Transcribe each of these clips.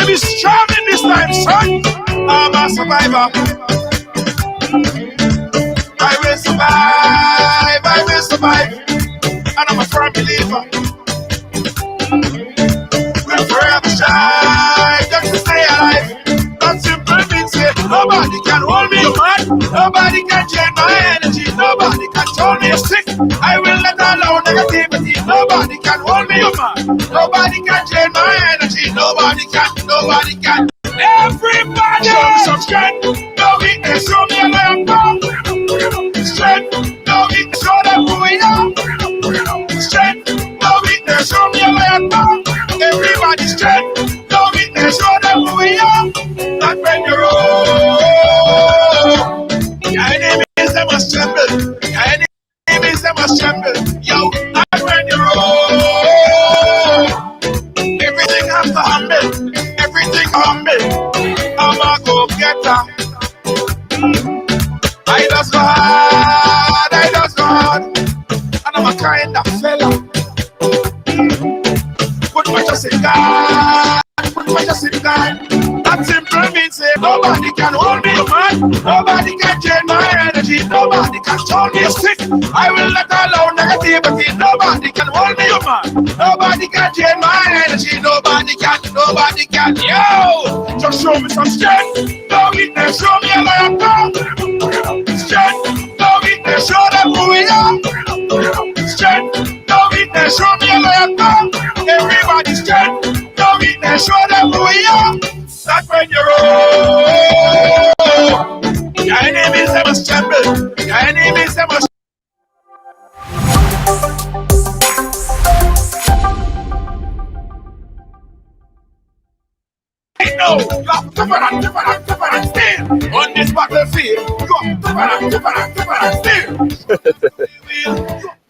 be strong in this time, son. I'm a survivor. I will survive, and I'm a firm believer. We'll forever shine, just to stay alive. That simple means that nobody can hold me, man. Nobody can change my energy. Nobody can tell me sick. I will let alone negativity. Nobody can hold me, man. Nobody can change my energy. Nobody can. Everybody show me some strength. No weakness, show me a lamp. Strength, no weakness, show them who we are. Strength, no weakness, show me a lamp. Everybody strength, no weakness, show them who we are. Not when you're old. Your enemies, they must tremble. Your enemies, they must tremble. Yo, not when you're old. Everything has to humble. Everything humble. I'm a go-getter. I just go hard. And I'm a kind of fella. Put my trust in God. That simple means say nobody can hold me, man. Nobody can change my energy. Nobody can turn me sick. I will not allow negativity. Nobody can hold me, man. Nobody can change my energy. Nobody can. Yo, just show me some strength. No weakness, show me a lion. Strength, no weakness, show them who we are. Strength, no weakness, show me a lion. Everybody strength, no weakness, show them who we are. That's when you're old. Your enemies, they must tremble. Your enemies, they must. No, you are different still on this battlefield. You are different still.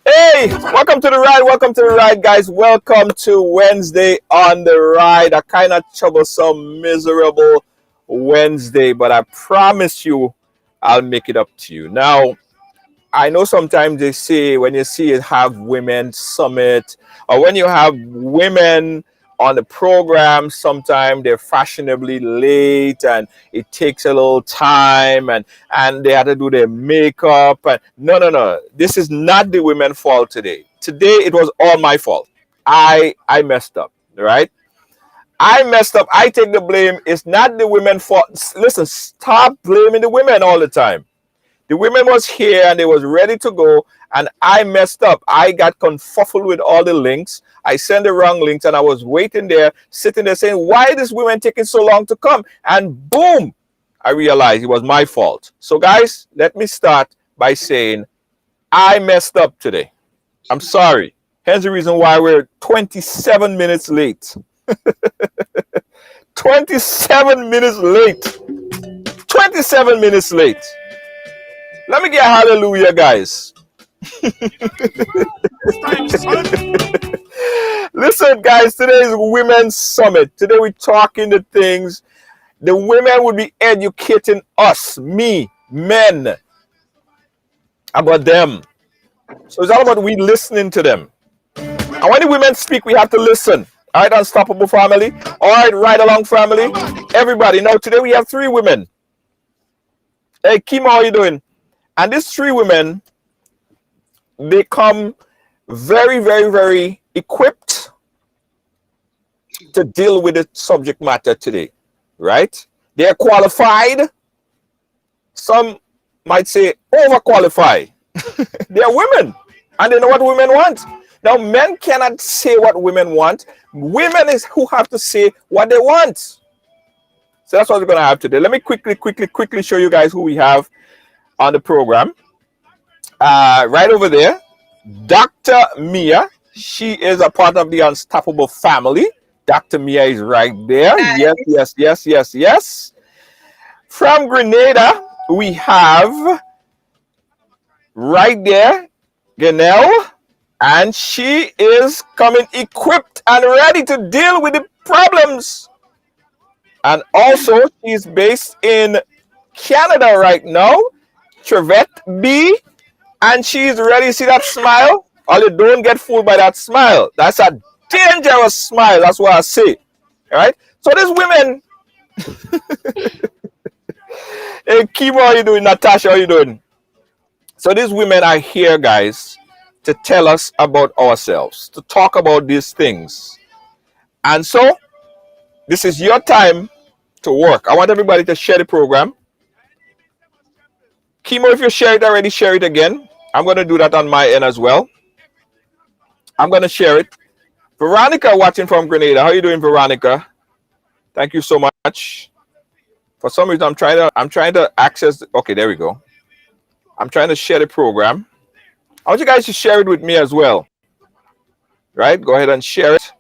Hey, welcome to the ride, guys. Welcome to Wednesday on the ride. A kind of troublesome, miserable Wednesday, but I promise you, I'll make it up to you. Now, I know sometimes they say when you see it have women summit, or when you have women on the program, sometimes they're fashionably late and it takes a little time and they have to do their makeup. And no. This is not the women's fault today. Today, it was all my fault. I messed up, right? I messed up. I take the blame. It's not the women's fault. Listen, stop blaming the women all the time. The women was here and they was ready to go, and I messed up. I got confuffled with all the links. I sent the wrong links, and I was waiting there, sitting there saying, why this women taking so long to come? And boom, I realized it was my fault. So guys, let me start by saying I messed up today. I'm sorry. Here's the reason why we're 27 minutes late. 27 minutes late. 27 minutes late. Let me get hallelujah, guys. Listen, guys, today is Women's Summit. Today we're talking the things the women would be educating us, me, men, about them. So it's all about we listening to them. And when the women speak, we have to listen. All right, Unstoppable family. All right, Ridealong family. Everybody. Now, today we have 3 women. Hey, Kima, how you doing? And these 3 women, they come very, very, very equipped to deal with the subject matter today, right? They're qualified. Some might say overqualified. They're women, and they know what women want. Now, men cannot say what women want. Women is who have to say what they want. So that's what we're going to have today. Let me quickly show you guys who we have on the program. Right over there, Dr. Mia. She is a part of the Unstoppable family. Dr. Mia is right there. Yes. From Grenada, we have right there, Ganelle. And she is coming equipped and ready to deal with the problems. And also, she's based in Canada right now, Trevette B. And she's ready. See that smile? Only don't get fooled by that smile. That's a dangerous smile. That's what I say. All right. So these women, hey, Kimo, how you doing? Natasha, how you doing? So these women are here, guys, to tell us about ourselves, to talk about these things. And so this is your time to work. I want everybody to share the program. Kimo, if you share it already, share it again. I'm going to do that on my end as well. I'm going to share it. Veronica watching from Grenada. How you doing, Veronica? Thank you so much. For some reason, I'm trying to access. Okay, there we go. I'm trying to share the program. I want you guys to share it with me as well. Right? Go ahead and share it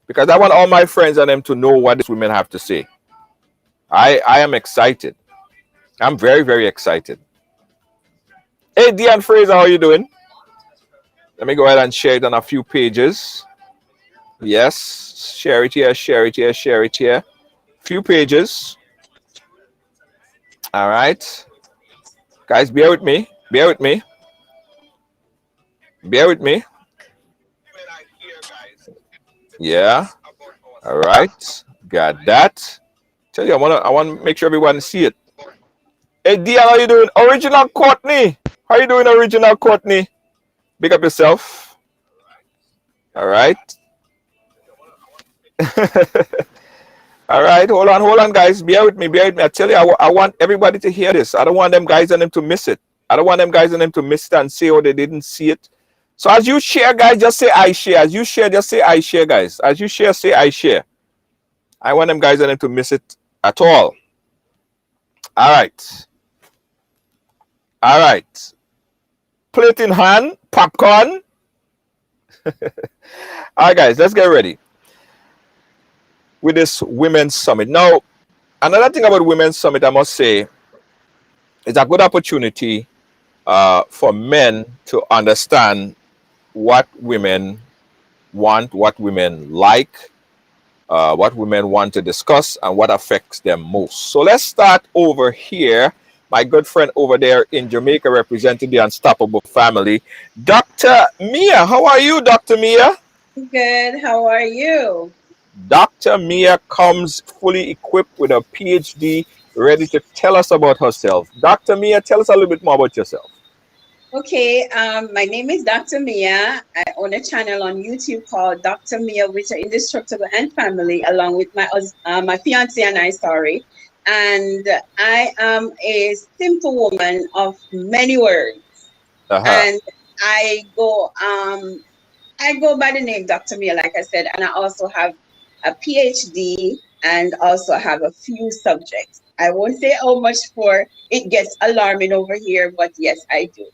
because I want all my friends and them to know what these women have to say. I am excited. I'm very, very excited. Hey, Deanne Fraser, how you doing? Let me go ahead and share it on a few pages. Yes, share it here, share it here, share it here. Few pages. All right. Guys, bear with me. Bear with me. Bear with me. Yeah. All right. Got that. Tell you, I want to make sure everyone see it. Hey, Dion, how you doing? Original Courtney. How you doing, Original Courtney? Big up yourself. All right. All right. Hold on, guys. Bear with me. Bear with me. I tell you, I want everybody to hear this. I don't want them guys and them to miss it. I don't want them guys and them to miss it and say, oh, they didn't see it. So as you share, guys, just say I share. As you share, just say I share, guys. As you share, say I share. I want them guys and them to miss it at all. All right. All right. Plate in hand, popcorn. All right, guys, let's get ready with this Women's Summit. Now, another thing about Women's Summit, I must say, is a good opportunity for men to understand what women want, what women like, what women want to discuss, and what affects them most. So let's start over here. My good friend over there in Jamaica representing the Unstoppable family, Dr. Mia. How are you, Dr. Mia? Good. How are you? Dr. Mia comes fully equipped with a PhD, ready to tell us about herself. Dr. Mia, tell us a little bit more about yourself. Okay. My name is Dr. Mia. I own a channel on YouTube called Dr. Mia with her Indestructible and Family, along with my fiance and I. Sorry. And I am a simple woman of many words. And I go by the name Dr. Mia, like I said, and I also have a PhD and also have a few subjects. I won't say how much for it gets alarming over here, but yes, I do.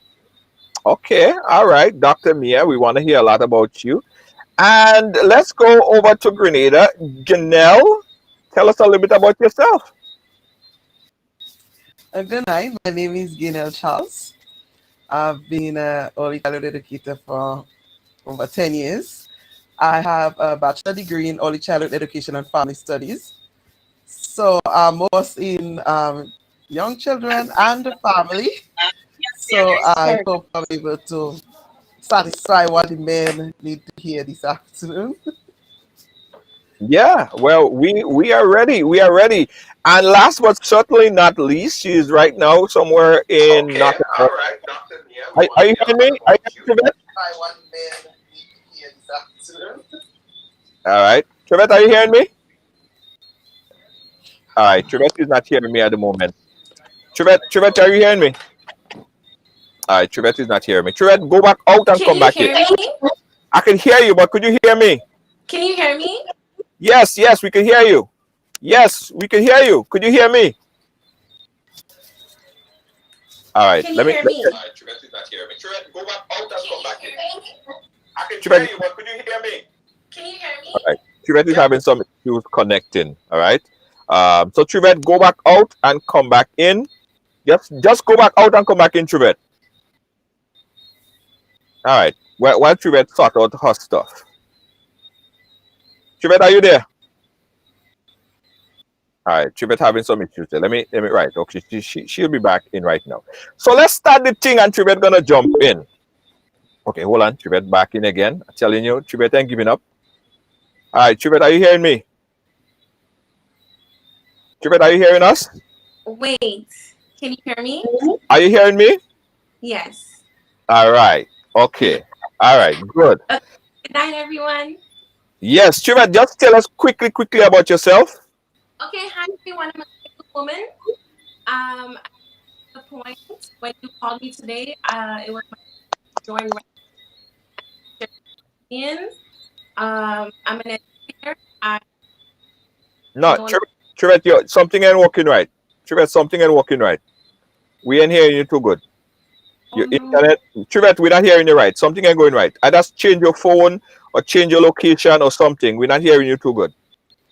Okay, all right, Dr. Mia, we want to hear a lot about you. And let's go over to Grenada. Janelle, tell us a little bit about yourself. Good night. My name is Ginelle Charles. I've been an early childhood educator for over 10 years. I have a bachelor degree in early childhood education and family studies. So I'm most in young children and the family. So I hope I'm able to satisfy what the men need to hear this afternoon. Yeah, well, we are ready. We are ready. And last but certainly not least, she is right now somewhere in North America. All right, Dr. Mia. Are you hearing me? Are you hearing me? What men need to hear this afternoon. All right. Trevette, are you hearing me? All right. Trevette is not hearing me at the moment. Trevette, are you hearing me? All right. Trevette is not hearing me. Trevette, go back out and come back in. Can you hear me? I can hear you, but could you hear me? Can you hear me? Yes, we can hear you. Yes, we can hear you. Could you hear me? All right. Can you hear me? All right, Trevette is not hearing me. Trevette, go back out and come back in. I can hear you, but could you hear me? Can you hear me? All right. Trevette is having some issues connecting. All right. So Trevette, go back out and come back in. Just go back out and come back in, Trevette. All right. While Trevette sort out her stuff. Trevette, are you there? All right, Trevette having some issues there. Let me right. Okay, she'll be back in right now. So let's start the thing and Trevette gonna jump in. Okay, hold on. Trevette back in again. I'm telling you, Trevette ain't giving up. All right, Trevette, are you hearing me? Tribet, are you hearing us? Wait, can you hear me? Are you hearing me? Yes. All right. Okay. All right. Good. Okay. Good night, everyone. Yes, Tribet, just tell us quickly about yourself. Okay, hi everyone. I'm a single woman. At the point when you called me today, it was my join in. I'm an educator. I No, know. Tribet, something ain't working right. Tribet, something ain't working right. We ain't hearing you too good. Oh Your no. internet, Tribet, we're not hearing you right. Something ain't going right. I just change your phone or change your location or something. We're not hearing you too good.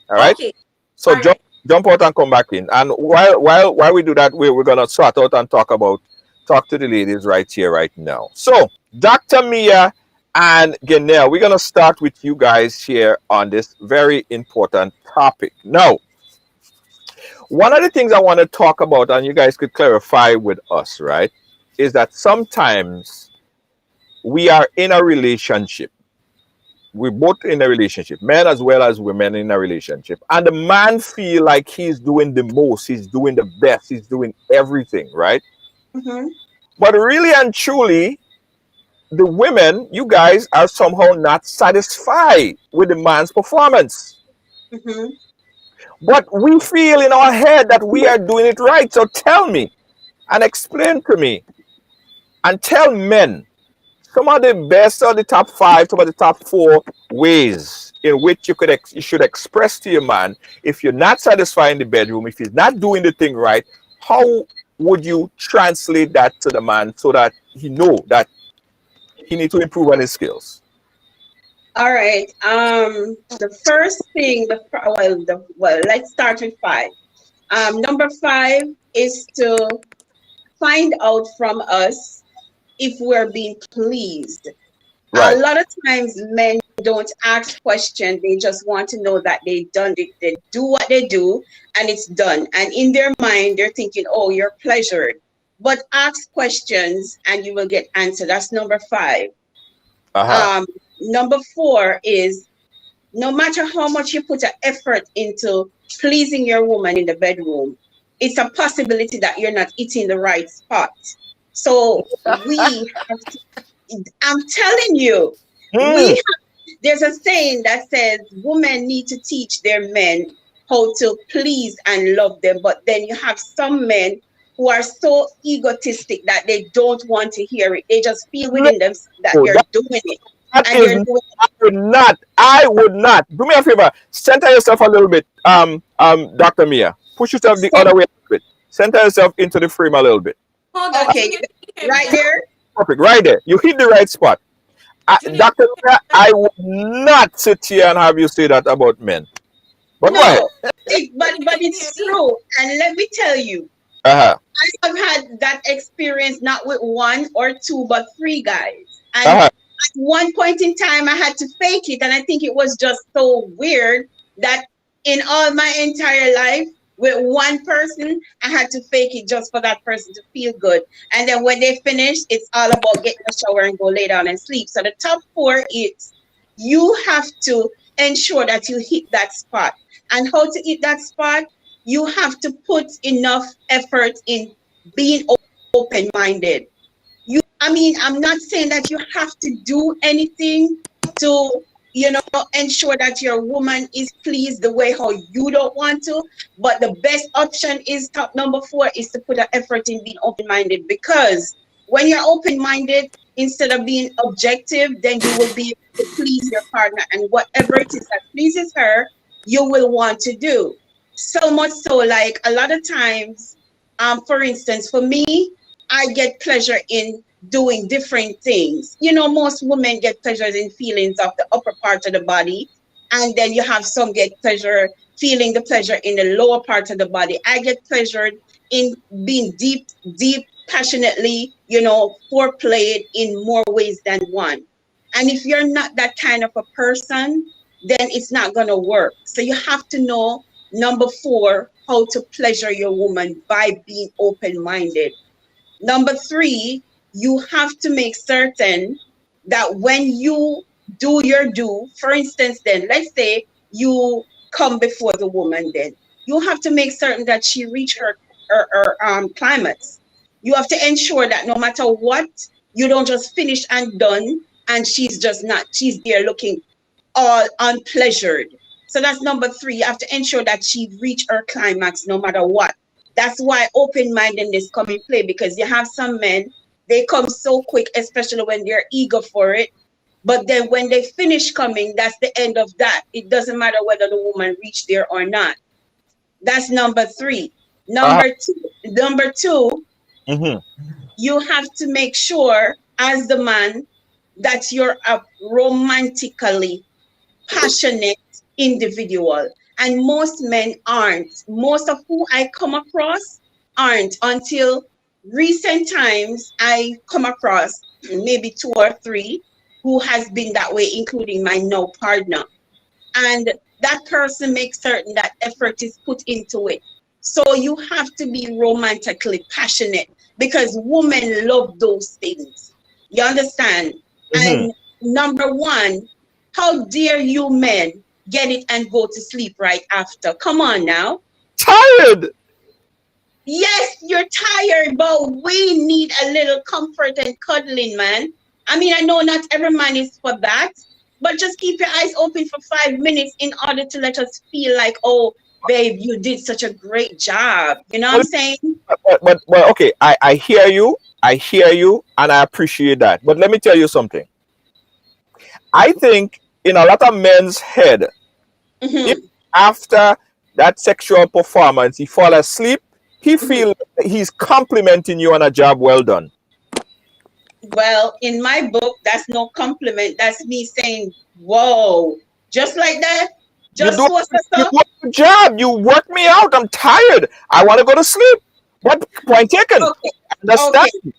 All right. Okay. So All right. jump out and come back in. And while we do that, we're gonna sort out and talk to the ladies right here, right now. So Dr. Mia and Ganelle, we're gonna start with you guys here on this very important topic. Now, one of the things I want to talk about, and you guys could clarify with us, right, is that sometimes we are in a relationship. We're both in a relationship, men as well as women in a relationship, and the man feel like he's doing the most, he's doing the best, he's doing everything, right? Mm-hmm. But really and truly, the women, you guys are somehow not satisfied with the man's performance. Mm-hmm. But we feel in our head that we are doing it right. So tell me and explain to me and tell men some of the best or the top five, some of the top four ways in which you should express to your man if you're not satisfied in the bedroom, if he's not doing the thing right. How would you translate that to the man so that he know that he needs to improve on his skills? All right. The first thing, let's start with five. Number five is to find out from us if we're being pleased. A Right. lot of times men don't ask questions, they just want to know that they done it, they do what they do and it's done. And in their mind, they're thinking, oh, you're pleasured. But ask questions and you will get answer. That's number five. Uh-huh. Um, Number four is no matter how much you put an effort into pleasing your woman in the bedroom, it's a possibility that you're not eating the right spot. So we have to, I'm telling you, Hmm. we there's a saying that says women need to teach their men how to please and love them, but then you have some men who are so egotistic that they don't want to hear it. They just feel within them that No, they're doing it that and is, they're doing I would not. Do me a favor. Center yourself a little bit, Dr. Mia. Push yourself the so other way a little bit. Center yourself into the frame a little bit. Hold on, okay. Junior. Can you hear me Right now? there. Perfect. Right there. You hit the right spot. Junior, can Dr. you hear Mia, me now? I would not sit here and have you say that about men. But go ahead. No, Junior, but can you hear it's me? true. And let me tell you, Uh-huh. I have had that experience not with one or two, but three guys. And Uh-huh. at one point in time, I had to fake it. And I think it was just so weird that in all my entire life, with one person, I had to fake it just for that person to feel good. And then when they finish, it's all about getting a shower and go lay down and sleep. So the top four is you have to ensure that you hit that spot. And how to hit that spot? You have to put enough effort in being open-minded. I mean, I'm not saying that you have to do anything to, ensure that your woman is pleased the way how you don't want to. But the best option is top number four is to put an effort in being open-minded, because when you're open-minded, instead of being objective, then you will be able to please your partner, and whatever it is that pleases her, you will want to do. So much so, like a lot of times, for instance, for me, I get pleasure in doing different things. Most women get pleasures in feelings of the upper part of the body, and then you have some get pleasure feeling the pleasure in the lower part of the body. I get pleasure in being deep, passionately, foreplayed in more ways than one. And if you're not that kind of a person, then it's not going to work. So you have to know, number four, how to pleasure your woman by being open-minded. Number three, you have to make certain that when you do your do, for instance, then let's say you come before the woman, then you have to make certain that she reach her climax. You have to ensure that no matter what, you don't just finish and done, and she's just not. She's there looking all unpleasured. So that's number three. You have to ensure that she reach her climax no matter what. That's why open-mindedness come in play, because you have some men, they come so quick, especially when they're eager for it. But then when they finish coming, that's the end of that. It doesn't matter whether the woman reached there or not. That's number three. Uh, Number two, mhm. you have to make sure as the man that you're a romantically passionate individual. And most men aren't. Most of who I come across aren't, until recent times I come across maybe two or three who has been that way, including my now partner. And that person makes certain that effort is put into it. So you have to be romantically passionate, because women love those things. You understand? Mhm. And number one, how dare you men get it and go to sleep right after? Come on now. Tired. Yes, you're tired, but we need a little comfort and cuddling, man. I mean, I know not every man is for that, but just keep your eyes open for 5 minutes in order to let us feel like, oh, babe, you did such a great job. You know what I'm But, saying? but okay, I hear you. I hear you, and I appreciate that. But let me tell you something. I think in a lot of men's head, if Hmm. after that sexual performance he fall asleep, he Hmm. feel he's complimenting you on a job well done. Well, in my book, that's no compliment. That's me saying, whoa, just like that, You just do so, so, you so. do a good job. You work me out. I'm tired. I want to go to sleep. What point taken? Okay, Understand? okay.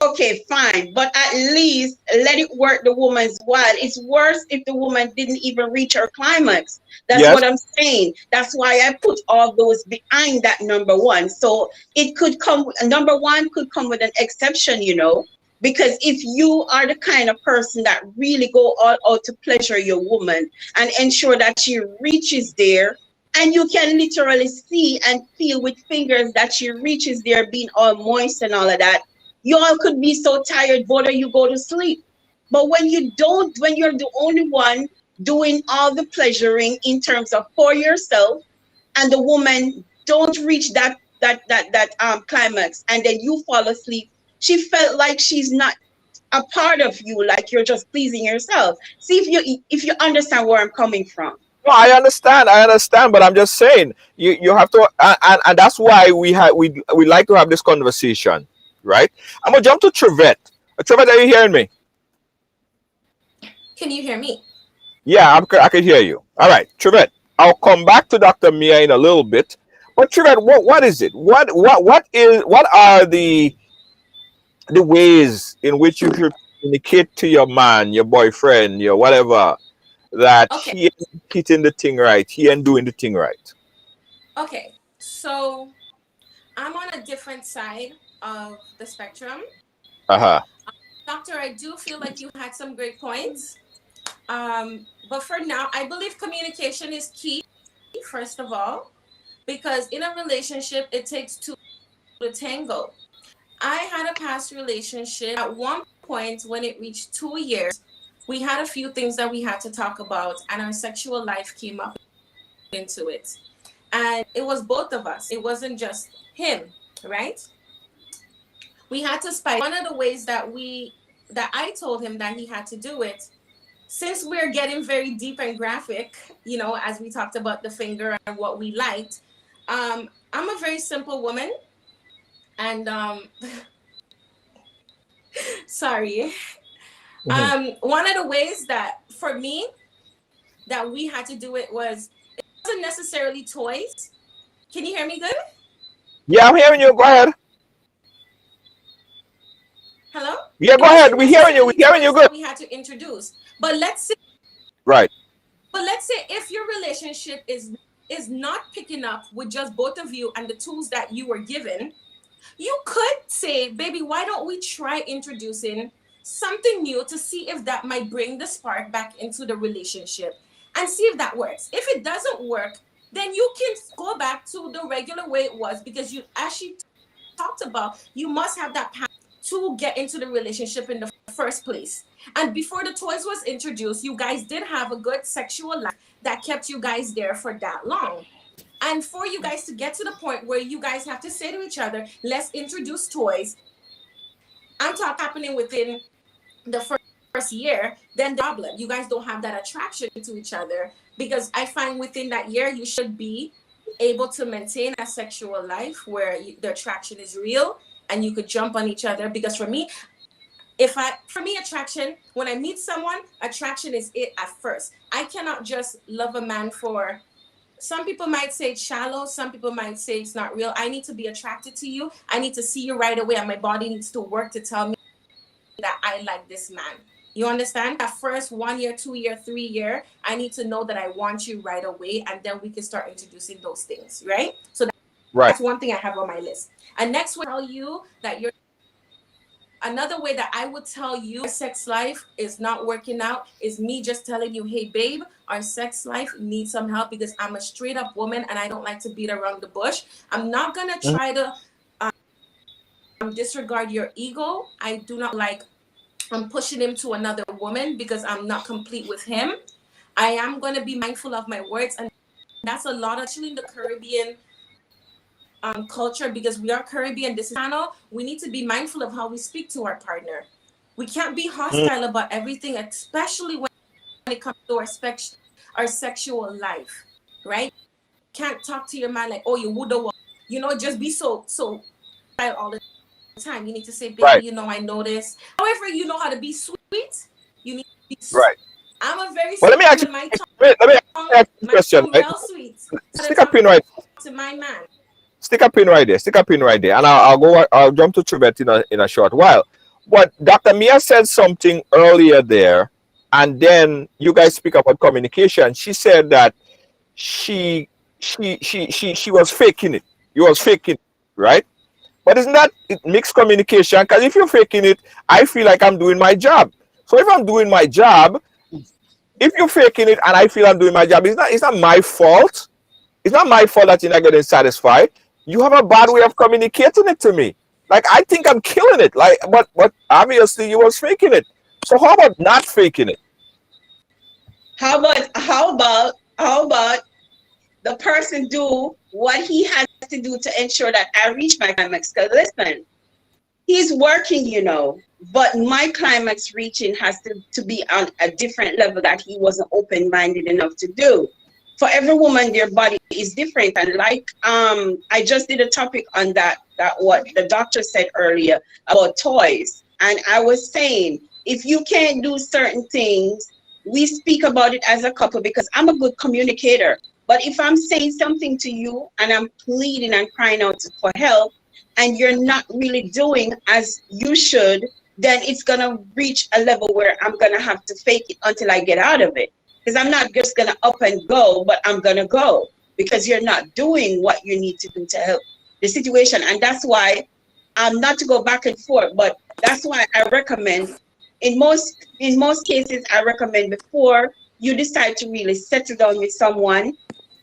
Okay, fine, but at least let it work the woman's while. It's worse if the woman didn't even reach her climax. That's Yes. what I'm saying. That's why I put all those behind that number one. So it could come, number one could come with an exception, because if you are the kind of person that really go all out to pleasure your woman and ensure that she reaches there, and you can literally see and feel with fingers that she reaches there, being all moist and all of that, you all could be so tired, both of you go to sleep. But when you don't, when you're the only one doing all the pleasuring in terms of for yourself, and the woman don't reach that climax, and then you fall asleep, she felt like she's not a part of you, like you're just pleasing yourself. See if you understand where I'm coming from. No, I understand. I understand, but I'm just saying you have to, and that's why we like to have this conversation, right? I'm gonna jump to Trevette. Trevette, are you hearing me? Can you hear me? Yeah, I can hear you. All right, Trevette. I'll come back to Dr. Mia in a little bit. But Trevette, what is it? What are the ways in which you should communicate to your man, your boyfriend, your whatever, that Okay. he ain't hitting the thing right, he ain't doing the thing right? Okay. So I'm on a different side of the spectrum. Uh-huh. Doctor, I do feel like you had some great points. But for now, I believe communication is key, first of all, because in a relationship, it takes two to tango. I had a past relationship. At one point, when it reached 2 years, we had a few things that we had to talk about, and our sexual life came up into it. And it was both of us, it wasn't just him, right? We had to spice one of the ways that I told him that he had to do it, since we're getting very deep and graphic, as we talked about the finger and what we liked. I'm a very simple woman, and sorry. Mhm. One of the ways that for me that we had to do it wasn't necessarily toys. Can you hear me good? Yeah, I'm hearing you. Go ahead. Hello? Yeah, It go ahead. wasn't We're hearing you. We're necessarily hearing you toys good. that we had to introduce. But Right. let's say if your relationship is not picking up with just both of you and the tools that you were given, you could say, baby, why don't we try introducing something new to see if that might bring the spark back into the relationship and see if that works. If it doesn't work, then you can go back to the regular way it was, because you, as she talked about, you must have that passion to get into the relationship in the first place. And before the toys was introduced, you guys did have a good sexual life that kept you guys there for that long. And for you guys to get to the point where you guys have to say to each other, let's introduce toys. I'm talking happening within the first year, then the problem. You guys don't have that attraction to each other, because I find within that year, you should be able to maintain a sexual life where the attraction is real and you could jump on each other. Because for me, attraction, when I meet someone, attraction is it at first. I cannot just love a man for, some people might say it's shallow, some people might say it's not real. I need to be attracted to you. I need to see you right away, and my body needs to work to tell me that I like this man. You understand? At first 1 year, 2 year, 3 year, I need to know that I want you right away, and then we can start introducing those things, right? So that's one thing I have on my list. And next one, tell you that you're, another way that I would tell you sex life is not working out is me just telling you, hey babe, our sex life needs some help, because I'm a straight up woman and I don't like to beat around the bush. I'm not gonna try to disregard your ego. I do not like I'm pushing him to another woman because I'm not complete with him. I am going to be mindful of my words, and that's a lot, actually, in the Caribbean culture, because we are Caribbean. This channel, we need to be mindful of how we speak to our partner. We can't be hostile about everything, especially when it comes to our sexual life, right? Can't talk to your man like, oh, you woulda, you know, just be so all the time. You need to say, baby, you know, I know this. However, you know how to be sweet. You need to be sweet. Right. I'm a very sweet. Let me ask you, let me ask you a question. Right? Well sweet. Stick a pin right to my man. Stick a pin right there. Stick a pin right there, and I'll jump to Trivette in a short while. But Dr. Mia said something earlier there, and then you guys speak about communication. She said that she was faking it. You was faking it, right? But isn't that mixed communication? Because if you're faking it, I feel like I'm doing my job. So if I'm doing my job, if you're faking it and I feel I'm doing my job, it's not my fault. It's not my fault that you're not getting satisfied. You have a bad way of communicating it to me. Like, I think I'm killing it. Like, but obviously you was faking it. So how about not faking it? How about the person do what he has to do to ensure that I reach my climax? Because listen, he's working, you know, but my climax reaching has to be on a different level that he wasn't open-minded enough to do. For every woman, their body is different. And like I just did a topic on that what the doctor said earlier about toys. And I was saying, if you can't do certain things, we speak about it as a couple, because I'm a good communicator. But if I'm saying something to you and I'm pleading and crying out for help, and you're not really doing as you should, then it's going to reach a level where I'm going to have to fake it until I get out of it. Because I'm not just going to up and go, but I'm going to go because you're not doing what you need to do to help the situation. And that's why not to go back and forth, but that's why I recommend in most cases, I recommend before you decide to really settle down with someone,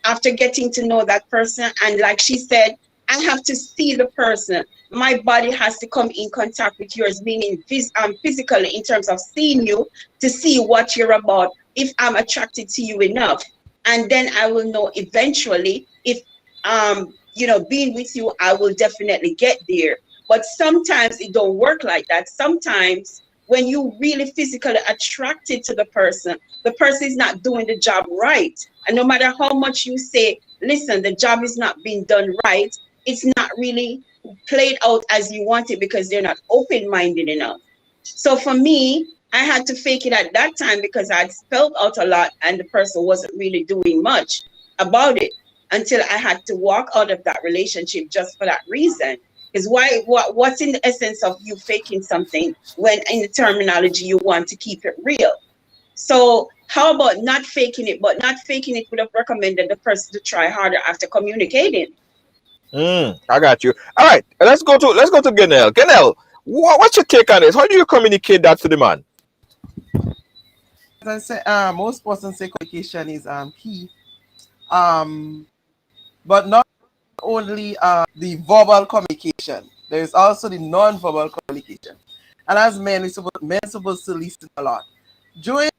after getting to know that person, and like she said, I have to see the person. My body has to come in contact with yours, meaning physically, in terms of seeing you, to see what you're about, if I'm attracted to you enough. And then I will know eventually if, being with you, I will definitely get there. But sometimes it don't work like that. Sometimes when you really physically attracted to the person is not doing the job right. And no matter how much you say, listen, the job is not being done right, it's not really played out as you want it because they're not open-minded enough. So for me, I had to fake it at that time because I'd spelled out a lot and the person wasn't really doing much about it until I had to walk out of that relationship just for that reason. Because what's in the essence of you faking something when in the terminology you want to keep it real? So how about not faking it, but not faking it would have recommended the person to try harder after communicating. I got you. All right, let's go to Ganel. Ganel, what's your take on this? How do you communicate that to the man? As I say, most persons say communication is key. But not only the verbal communication, there is also the non-verbal communication. And as men, men supposed to listen a lot. During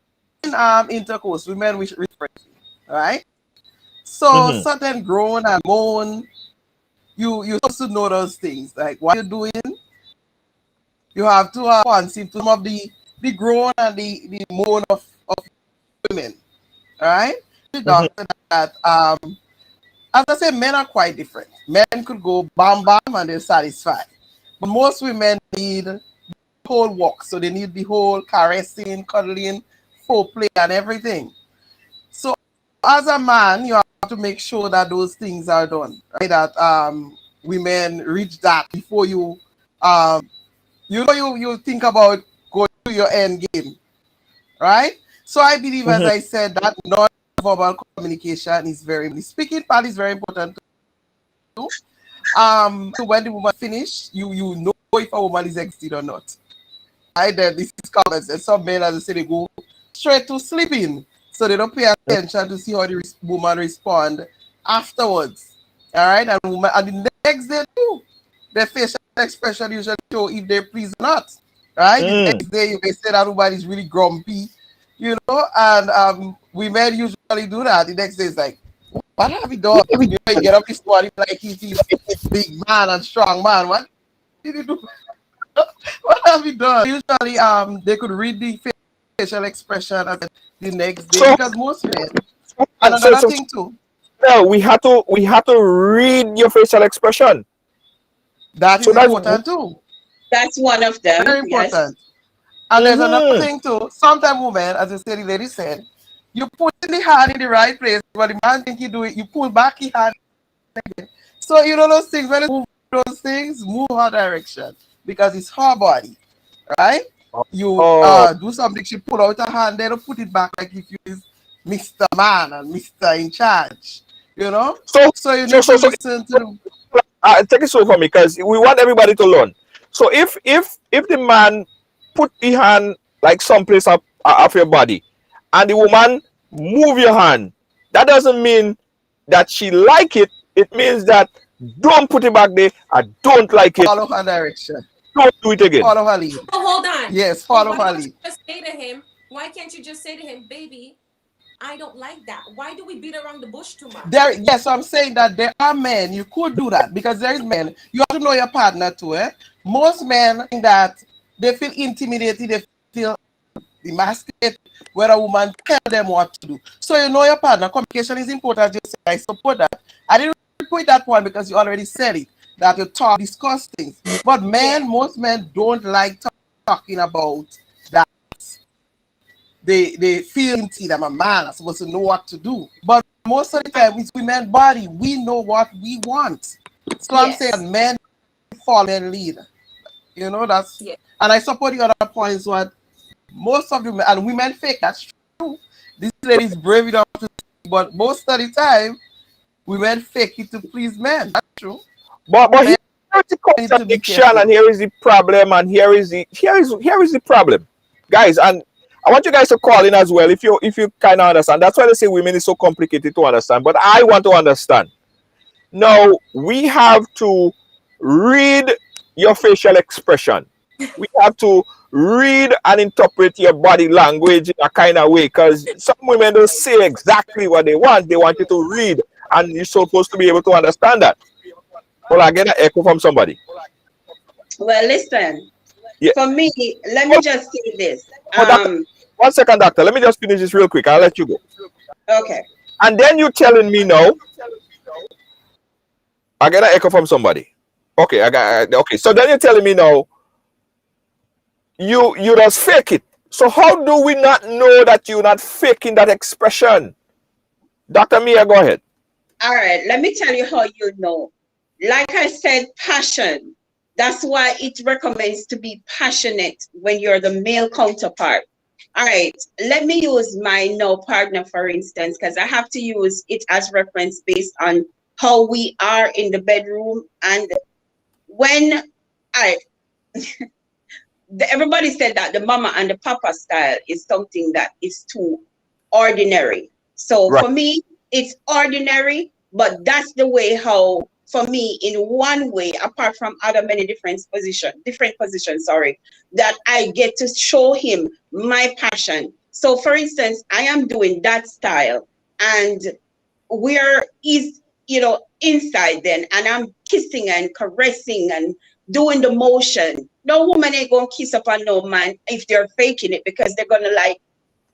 intercourse, women wish refreshing, right? So Mm-hmm. certain groan and moan, you supposed to know those things. Like what you're doing, you have to responsive to some of the groan and the moan of women. All right? The Mm-hmm. doctor that as I say, men are quite different. Men could go bam bam and they're satisfied. But most women need the whole walk. So they need the whole caressing, cuddling, foreplay and everything. So as a man, you have to make sure that those things are done. Right? That women reach that before um you think about going to your end game. Right? So I believe, as Mm-hmm. I said, that non-verbal communication is very speaking part is very important too. So when the woman finish, you know if a woman is exhausted or not. Right? Then this is common. And some men, as I say, they go straight to sleeping, so they don't pay attention to see how the woman respond afterwards. All right, and the next day too, their facial expression usually show if they're pleased or not. Right, the Mm. next day you may say that woman is really grumpy, and women usually do that. The next day is like, what have you done? You get up this morning like he's this big man and strong man. What did you do? What have you done? Usually, they could read the facial expression at the next day So, because most men. And and so, another so, thing too, no, we had to read your facial expression. that So is that's important too. That's one of them. Very Yes. important. And there's another mm-hmm. thing too. Sometimes women, as I said, the lady said, you put the hand in the right place, but the man think you do it, you pull back his hand again. So those things, when you move those things, move her direction because it's her body, right? You Oh, do something, she pull out her hand, then put it back like if you is Mr. Man and Mr. in charge, you know? so So you so need so to so listen to take it slow for me because we want everybody to learn. So if the man put the hand like someplace up of your body, and the woman move your hand, that doesn't mean that she like it. It means that don't put it back there. I don't like it. follow her direction, Don't do it again. follow her lead. Oh, hold on. Yes, But follow why her don't lead. you just say to him, why can't you just say to him, baby, I don't like that. Why do we beat around the bush too much? Yes, I'm saying that there are men you could do that because there is men. You have to know your partner too. Most men think that they feel intimidated, they feel emasculated when a woman tell them what to do. So you know your partner. Communication is important. You say, I support that. I didn't put that one because you already said it that you discuss things. But Yeah. most men don't like talking about that. They feel empty that I'm a man. I'm supposed to know what to do. But most of the time, it's women body. We know what we want. So I'm saying that Yes. men follow and lead. That's Yeah. and I support the other points. What most of the and women fake. That's true. This lady is brave enough to, but most of the time, women fake it to please men. That's true. But Men here is the need to be contradiction, and careful. here is the problem, and here is the problem, guys. And I want you guys to call in as well if you kind of understand. That's why they say women is so complicated to understand. But I want to understand. Now we have to read your facial expression. We have to read and interpret your body language in a kind of way because some women don't say exactly what they want. They want you to read, and you're supposed to be able to understand that. Well, I get an echo from somebody. Well, listen, Yeah. for me, let me Hold, just say this. doctor, 1 second, doctor. Let me just finish this real quick. I'll let you go. Okay. And then you telling me no. I get an echo from somebody. Okay, okay. So then you're telling me no. You just fake it. So how do we not know that you're not faking that expression? Dr. Mia, go ahead. All right. Let me tell you how you know. Like I said, passion. That's why it recommends to be passionate when you're the male counterpart. All right. Let me use my no partner, for instance, because I have to use it as reference based on how we are in the bedroom. And when I, everybody said that the mama and the papa style is something that is too ordinary. So Right. for me, it's ordinary, But that's the way how, for me, in one way, apart from other many different positions, sorry, that I get to show him my passion. So for instance, I am doing that style, and where is, inside then, and I'm kissing and caressing and doing the motion. No woman ain't gonna kiss up on no man if they're faking it, because they're gonna, like,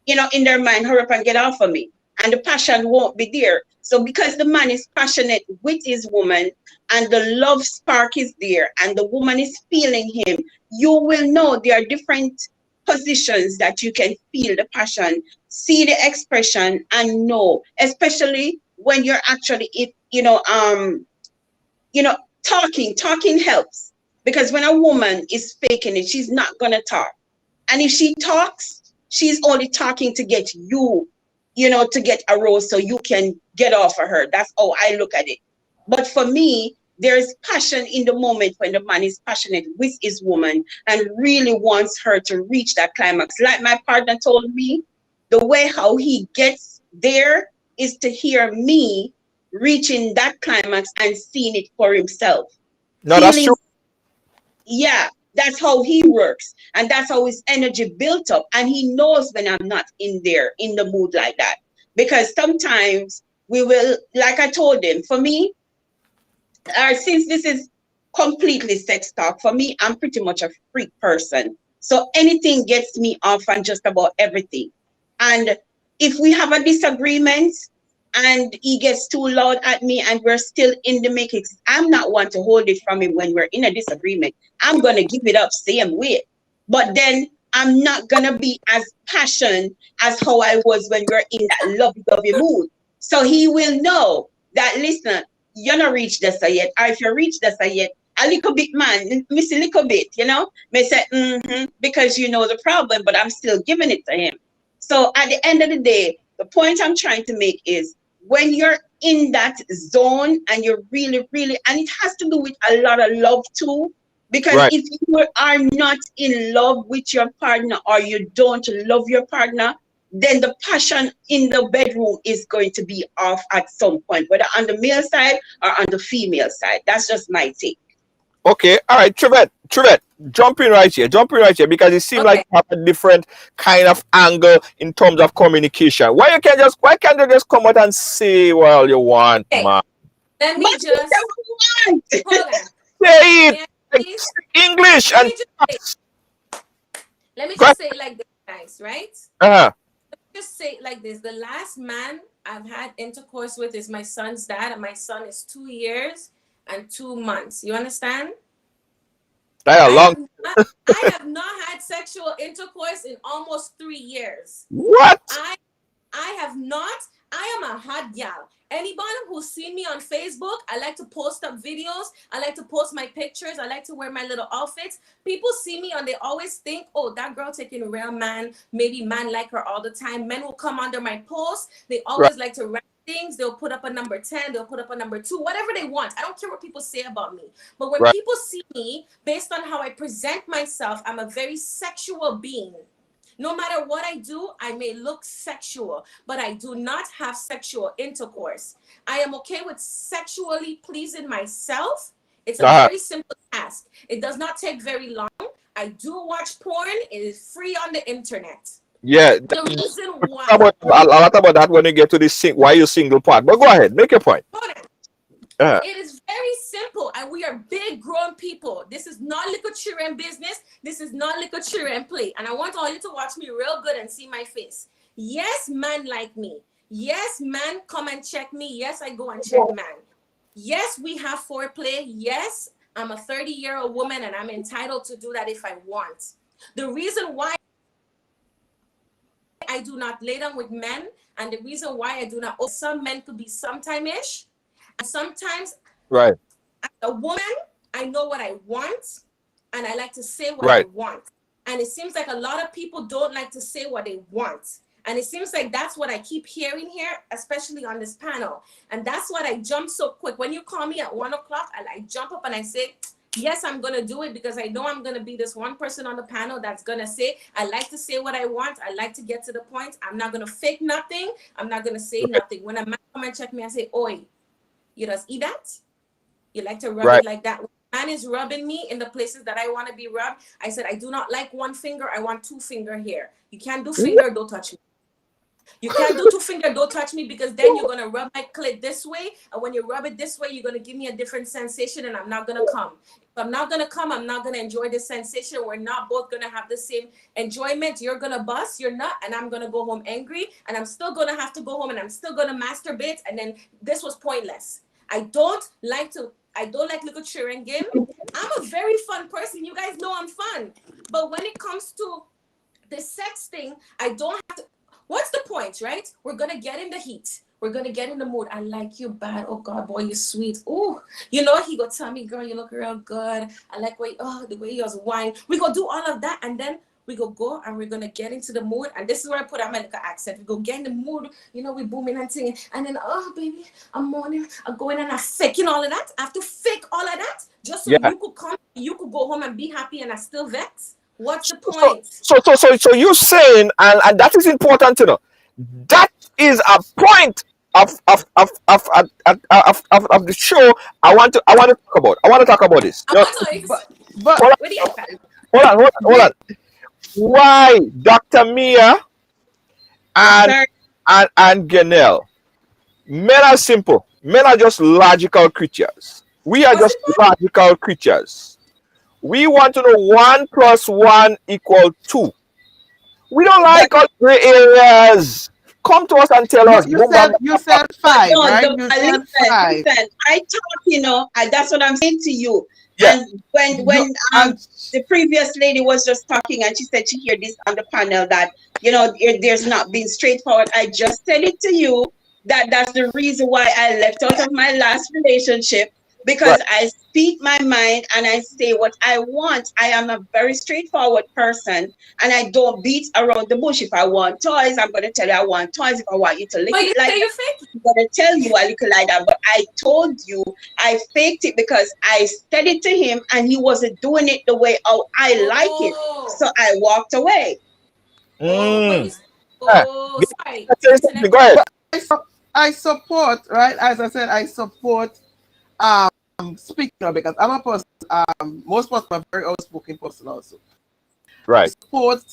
in their mind, hurry up and get off of me. And the passion won't be there. So because the man is passionate with his woman and the love spark is there and the woman is feeling him, you will know there are different positions that you can feel the passion, see the expression, and know, especially when you're actually, talking helps. Because when a woman is faking it, she's not gonna talk. And if she talks, she's only talking to get you, to get a rose so you can get off of her. That's how I look at it. But for me, there's passion in the moment when the man is passionate with his woman and really wants her to reach that climax. Like my partner told me, the way how he gets there is to hear me reaching that climax and seeing it for himself. No, that's true. Yeah, that's how he works, and that's how his energy built up, and he knows when I'm not in the mood like that. Because sometimes we will, like I told him, for me, since this is completely sex talk, for me, I'm pretty much a freak person, so anything gets me off on just about everything. And if we have a disagreement and he gets too loud at me and we're still in the mix, I'm not one to hold it from him when we're in a disagreement. I'm going to give it up same way. But then I'm not going to be as passionate as how I was when we're in that lovey-dovey mood. So he will know that, listen, you're not reached this yet. Or if you reach this yet, a little bit, man, miss a little bit, may say, because you know the problem, but I'm still giving it to him. So at the end of the day, the point I'm trying to make is, when you're in that zone and you're really, really, and it has to do with a lot of love too, because Right. if you are not in love with your partner, or you don't love your partner, then the passion in the bedroom is going to be off at some point, whether on the male side or on the female side. That's just my take. Okay, all right, Trivette, jump in right here, because it seems like Okay. you have a different kind of angle in terms of communication. Why can't you just come out and say what all you want, Okay. man? Let me But just want. hold on. Say it, May I please? English Let and me go ahead. just say it like this, guys, right? Uh-huh. Just say it like this. The last man I've had intercourse with is my son's dad, and my son is 2 years and 2 months. You understand? That a long I have not had sexual intercourse in almost 3 years. what? I have not. I am a hot gal. Anybody who's seen me on Facebook, I like to post up videos. I like to post my pictures. I like to wear my little outfits. People see me and they always think, oh, that girl taking a real man. Maybe man like her all the time. Men will come under my post. They always like to write things. They'll put up a number 10. They'll put up a number 2. Whatever they want. I don't care what people say about me. But when Right. people see me, based on how I present myself, I'm a very sexual being. No matter what I do, I may look sexual, but I do not have sexual intercourse. I am okay with sexually pleasing myself. It's a Uh-huh. very simple task. It does not take very long. I do watch porn. It is free on the internet. Yeah. The reason why, A lot about that when you get to this why you single part. But go ahead, make your point. hold on. Uh-huh. It is very simple, and we are big grown people. This is not little children business. This is not little children play. And I want all you to watch me real good and see my face. Yes, man like me. Yes, man come and check me. Yes, I go and check man. Yes, we have foreplay. Yes, I'm a 30-year-old woman and I'm entitled to do that if I want. The reason why I do not lay down with men, and the reason why I do not, some men could be sometime-ish, and sometimes Right. as a woman, I know what I want, and I like to say what Right. I want. And it seems like a lot of people don't like to say what they want. And it seems like that's what I keep hearing here, especially on this panel. And that's what I jump so quick. When you call me at 1 o'clock, I jump up and I say, yes, I'm going to do it, because I know I'm going to be this one person on the panel that's going to say, I like to say what I want. I like to get to the point. I'm not going to fake nothing. I'm not going to say nothing. When a man come and check me, I say, oi, You just eat that. You like to rub Right. it like that. When a man is rubbing me in the places that I want to be rubbed, I said, I do not like one finger. I want 2 finger here. You can't do finger, don't touch me. You can't do 2 finger, don't touch me, because then you're going to rub my clit this way. And when you rub it this way, you're going to give me a different sensation and I'm not going to come. If I'm not going to come, I'm not going to enjoy the sensation. We're not both going to have the same enjoyment. You're going to bust, you're not, and I'm going to go home angry. And I'm still going to have to go home and I'm still going to masturbate. And then this was pointless. I don't like little children game. I'm a very fun person. You guys know I'm fun. But when it comes to the sex thing, I don't have to. What's the point, right? We're going to get in the heat. We're going to get in the mood. I like you bad. Oh, God, boy, you're sweet. Oh, you know, he go tell me, girl, you look real good. I like the way you was wine. We go do all of that. And then we go and we're going to get into the mood. And this is where I put out my little accent. We go get in the mood. You know, we booming and singing. And then, oh, baby, I'm mourning. I'm going and I'm faking all of that. I have to fake all of that just so you could come. You could go home and be happy and I still vex. What's the point? So you're saying, and that is important to know. That is a point of the show. I want to talk about this. But Hold on. Why Dr. Mia and Ganel? Men are simple. Men are just logical creatures. We are just logical creatures. We want to know 1 + 1 = 2. We don't like all gray areas. Come to us and tell us. You said 5, right? You said 5. Listen, I talk, you know, that's what I'm saying to you. Yeah. And when the previous lady was just talking and she said she heard this on the panel that, you know, there's not been straightforward. I just said it to you that's the reason why I left out of my last relationship. Because I speak my mind and I say what I want. I am a very straightforward person and I don't beat around the bush. If I want toys, I'm going to tell you I want toys. If I want you to lick it like that, I'm going to tell you I lick it like that. But I told you I faked it because I said it to him and he wasn't doing it the way I like it. So I walked away. Sorry. Go ahead. I support, right? As I said, I support speaking of, because I'm a person, most people are very outspoken person also. Right. I support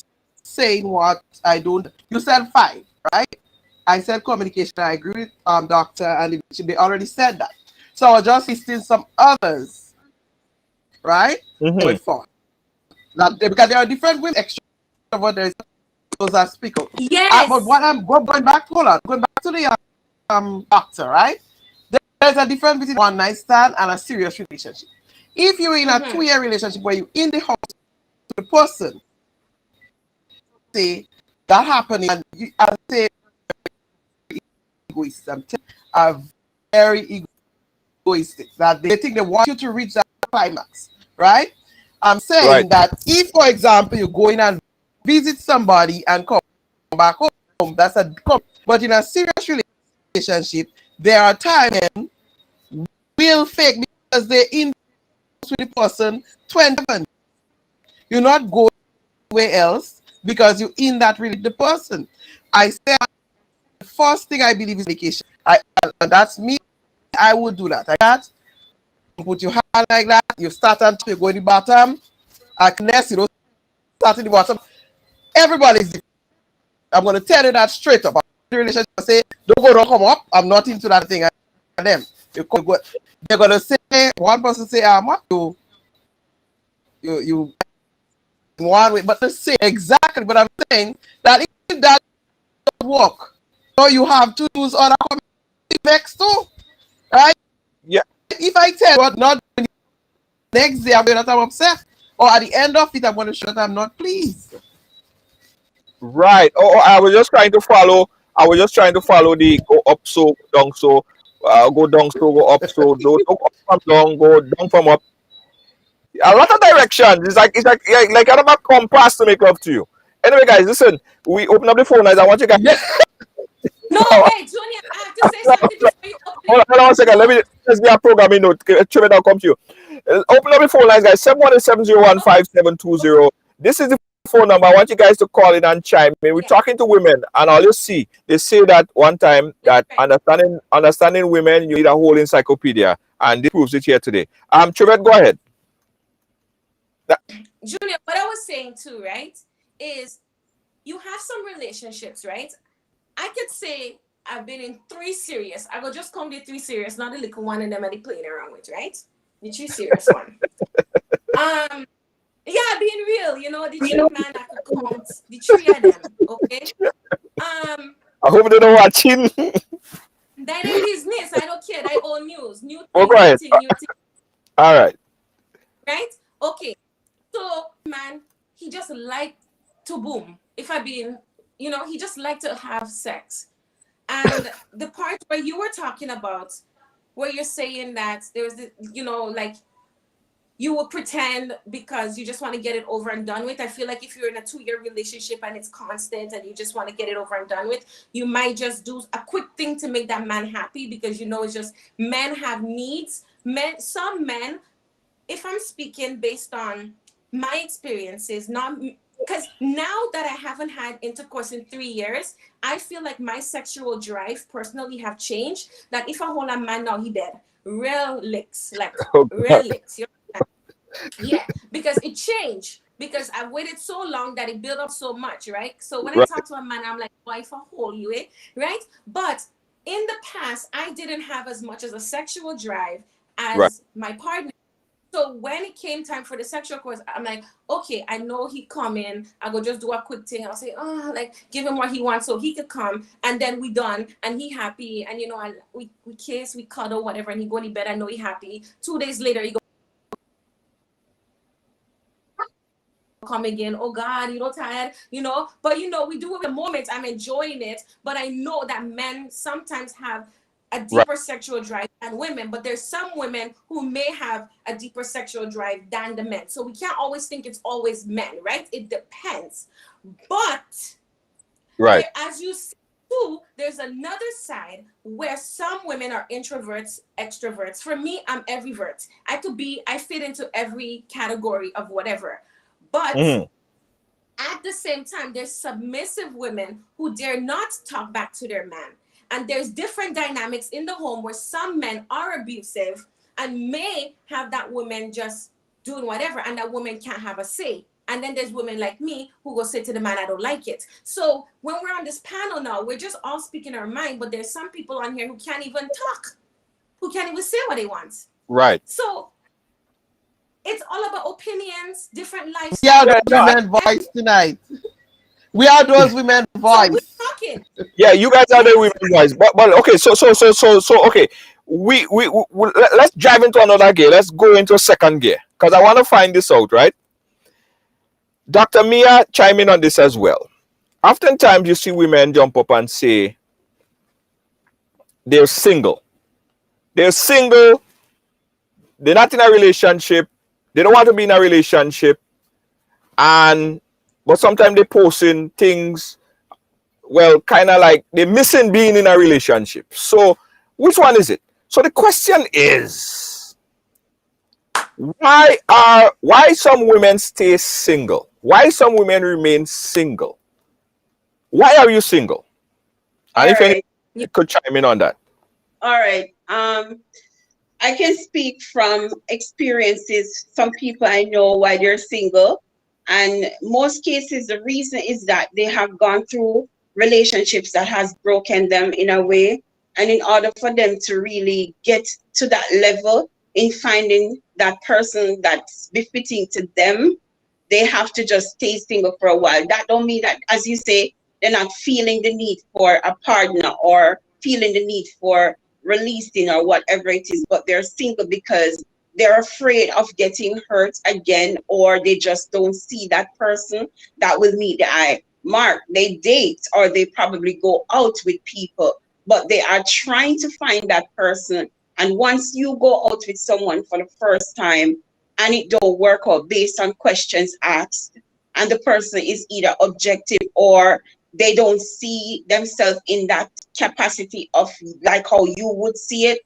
saying what I don't. You said 5, right? I said communication. I agree with Doctor, and they already said that. So I was just listing some others, right? With 4. Because there are different women, extrovert, there's those that speak up. Yes. But what I'm going back to the Doctor, right? There's a difference between one night stand and a serious relationship. If you're in a 2-year relationship where you're in the house with the person, say that happening, and I say egoism are very egoistic. That they think they want you to reach that climax, right? I'm saying that if, for example, you go in and visit somebody and come back home, that's a but in a serious relationship, there are times will fake because they're in with the person 27. You're not going anywhere else because you're in that with the person. I say the first thing I believe is vacation. That's me. I would do that. Put your hand like that. You start until you go in the bottom. Next, you don't start in the bottom. Everybody's different. I'm going to tell you that straight up. The relationship say, don't come up. I'm not into that thing. And them. They're gonna say, one person say, you one way, but they say exactly what I'm saying, that if that doesn't work, so you have to use other next too, right? Yeah. If I tell you not next day I'm upset, or at the end of it I'm going to show that I'm not pleased. Right. I was just trying to follow the go up so down so. Go down, so go up, so don't up from down, go down from up. A lot of directions. It's like I don't have compass to make love to you. Anyway, guys, listen. We open up the phone lines. I want you guys. No, wait, Junior. I have to say something before you open. Hold on 1 second. Let's get a programming note. Trevor, I'll come to you. Open up the phone lines, guys. 717-015-720. This is the phone number. I want you guys to call in and chime in. We're Yeah. talking to women, and all you see, they say that one time that Right. understanding women, you need a whole encyclopedia, and this proves it here today. Trivette, go ahead. Junior, what I was saying too, right, is you have some relationships, right? I could say I've been in 3 serious. I will just come to 3 serious, not the little one and them and the playing around with, right? The 3 serious one. Yeah, being real, you know, the 3 man I could count, the 3 of them, okay? I hope they're not watching. That ain't business. I don't care. That old news. New Oh, thing, go ahead. new thing, All right. right? Okay. So, man, he just liked to boom. If I been, you know, he just liked to have sex. And the part where you were talking about, where you're saying that there's, you know, like you will pretend because you just want to get it over and done with. I feel like if you're in a 2-year relationship and it's constant and you just want to get it over and done with, you might just do a quick thing to make that man happy because you know it's just men have needs. Some men, if I'm speaking based on my experiences, not because now that I haven't had intercourse in 3 years, I feel like my sexual drive personally have changed. That if I hold a man now, he dead. Real licks, like Oh, real licks. Yeah, because it changed. Because I waited so long that it built up so much, right? So when I right. talk to a man, I'm like, why if I hold you, right? But in the past, I didn't have as much as a sexual drive Right. as my partner. So when it came time for the sexual course, I'm like, okay, I know he come in. I go just do a quick thing. I'll say, oh, like give him what he wants so he could come, and then we done, and he happy, and you know, we kiss, we cuddle, whatever, and he go to bed. I know he happy. 2 days later, he go come again. Oh God, you know, tired, you know. But you know, we do it in the moment. I'm enjoying it, but I know that men sometimes have a Right. deeper sexual drive than women, but there's some women who may have a deeper sexual drive than the men. So we can't always think it's always men, right? It depends. But Right. as you see too, there's another side where some women are introverts, extroverts. For me, I'm everywert. I fit into every category of whatever. But Mhm. at the same time, there's submissive women who dare not talk back to their man. And there's different dynamics in the home where some men are abusive and may have that woman just doing whatever, and that woman can't have a say. And then there's women like me who go say to the man, I don't like it. So when we're on this panel now, we're just all speaking our mind, but there's some people on here who can't even talk, who can't even say what they want. Right. So it's all about opinions, different lifestyles. We are Yeah, those women voice tonight. We are those women So we're voice. talking. Yeah, you guys are the women guys. But okay, so okay. Let's drive into another gear. Let's go into a second gear. Because I want to find this out, right? Dr. Mia, chime in on this as well. Oftentimes you see women jump up and say they're single. They're single, they're not in a relationship, they don't want to be in a relationship, and but sometimes they posting things, well, kind of like they're missing being in a relationship. So which one is it? So the question is, why some women stay single? Why some women remain single? Why are you single? And All if any right. could chime in on that. All right. I can speak from experiences. Some people I know why they're single, and most cases the reason is that they have gone through relationships that has broken them in a way, and in order for them to really get to that level in finding that person that's befitting to them, they have to just stay single for a while. That don't mean that, as you say, they're not feeling the need for a partner or feeling the need for releasing or whatever it is, but they're single because they're afraid of getting hurt again, or they just don't see that person that will meet the eye mark. They date or they probably go out with people, but they are trying to find that person. And once you go out with someone for the first time and it don't work out based on questions asked, and the person is either objective or they don't see themselves in that capacity of like how you would see it,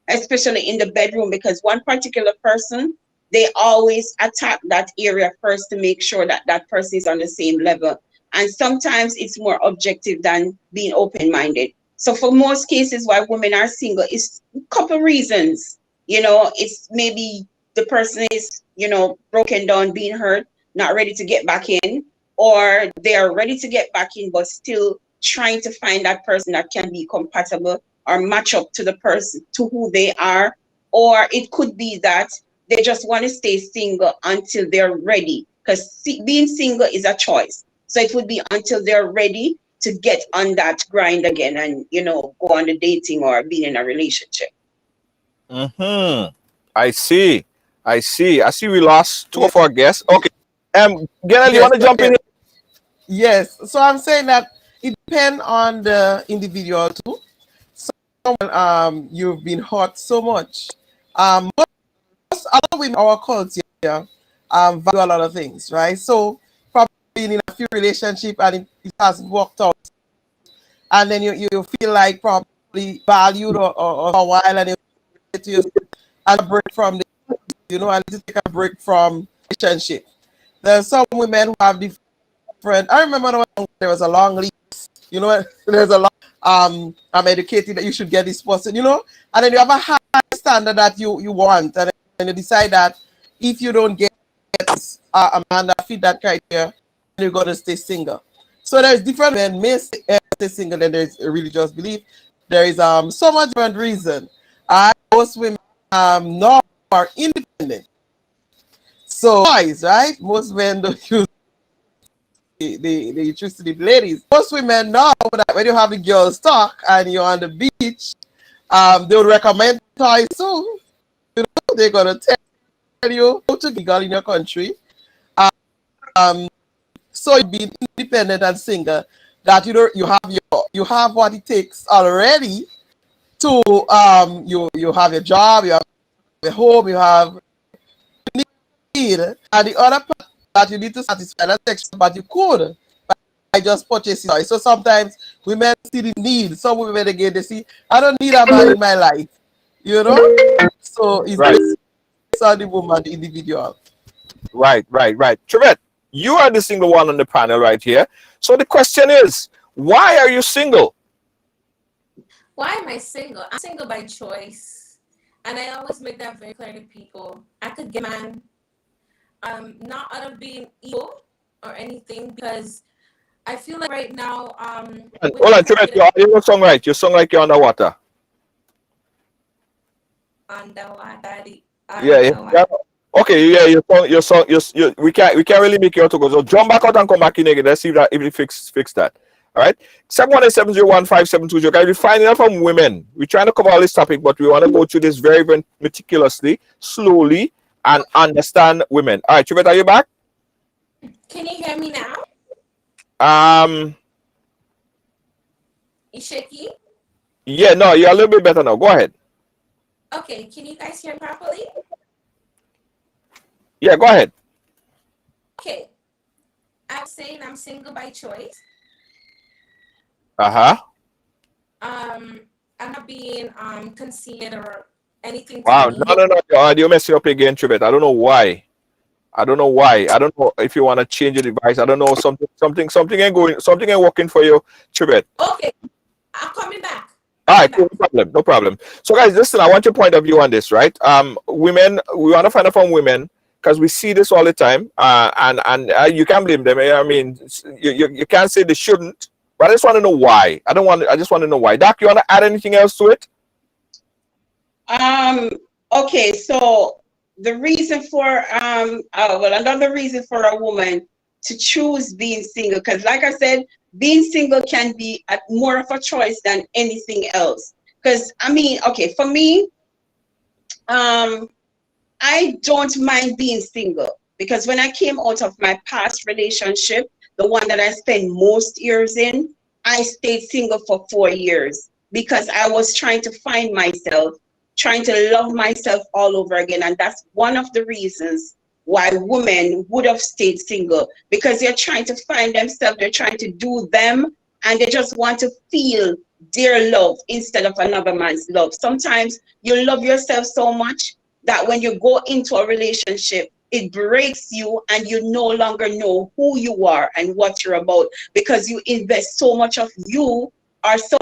especially in the bedroom, because one particular person they always attack that area first to make sure that that person is on the same level. And sometimes it's more objective than being open-minded. So for most cases why women are single, it's a couple reasons. You know, it's maybe the person is, you know, broken down, being hurt, not ready to get back in, or they are ready to get back in, but still trying to find that person that can be compatible or match up to the person, to who they are. Or it could be that they just want to stay single until they're ready, because being single is a choice. So it would be until they're ready to get on that grind again and, you know, go on the dating or being in a relationship. I see. I see we lost two of our guests. Okay. Gail, you want to jump in here? Yes. So I'm saying that it depends on the individual too. Someone you've been hurt so much. Most other women in our culture value a lot of things, right? So probably in a few relationship and it has worked out, and then you feel like probably valued or for a while, and you and a break from the, you know, and to take a break from relationship. There's some women who have different. I remember when there was a long list, you know, there's a lot. I'm educated that you should get this person, you know, and then you have a high standard that you want, and then you decide that if you don't get a man that fit that criteria, you're gonna stay single. So there's different men may stay single, and there's a religious belief. There is so much different reason. Most women now are independent. So guys, right? Most men don't use the electricity, ladies. Most women know that when you have a girl talk and you're on the beach, they would recommend toys soon. You know, they're gonna tell you how to girl in your country. So you being independent and single, that you have what it takes already to you have your job, you have a home, you have need, and the other part that you need to satisfy that section, but you could by just purchasing toys. So sometimes women see the need. Some women again they see, I don't need a man in my life, you know. So it's Right. based on the woman, the individual. Right. Trevette, you are the single one on the panel right here. So the question is, why are you single? Why am I single? I'm single by choice. And I always make that very clear to people. I could get a man, not out of being evil or anything, because I feel like right now, Hold on, Trevette, your song right. You song like you're underwater. Underwater. Yeah. Okay, yeah, we can't really make you out to go. So jump back out and come back in again. Let's see if it fix that. All right. 718-701-5720. Guys, we're finding out from women. We're trying to cover all this topic, but we want to go through this very, very meticulously, slowly, and understand women. All right, Trevette, are you back? Can you hear me now? You shaky? Yeah, no, you're a little bit better now. Go ahead. Okay, can you guys hear me properly? Yeah, go ahead. Okay. I'm saying I'm single by choice. I'm not being conceited or anything. Wow, no, your audio messing up again, Trevette. I don't know why. I don't know if you want to change the device. I don't know, something ain't working for you, Trevette. Okay, I'm coming back. All right, cool, no problem. So guys, listen, I want your point of view on this, right? Women, we want to find out from women, because we see this all the time, and you can't blame them. I mean, you can't say they shouldn't, but I just want to know why. I just want to know why. Doc, you want to add anything else to it? Okay, so the reason for another reason for a woman to choose being single, because like I said, being single can be more of a choice than anything else. Because I mean, okay, for me, I don't mind being single, because when I came out of my past relationship, the one that I spent most years in, I stayed single for 4 years because I was trying to find myself, trying to love myself all over again. And that's one of the reasons why women would have stayed single, because they're trying to find themselves, they're trying to do them, and they just want to feel their love instead of another man's love. Sometimes you love yourself so much that when you go into a relationship, it breaks you and you no longer know who you are and what you're about, because you invest so much of you, or so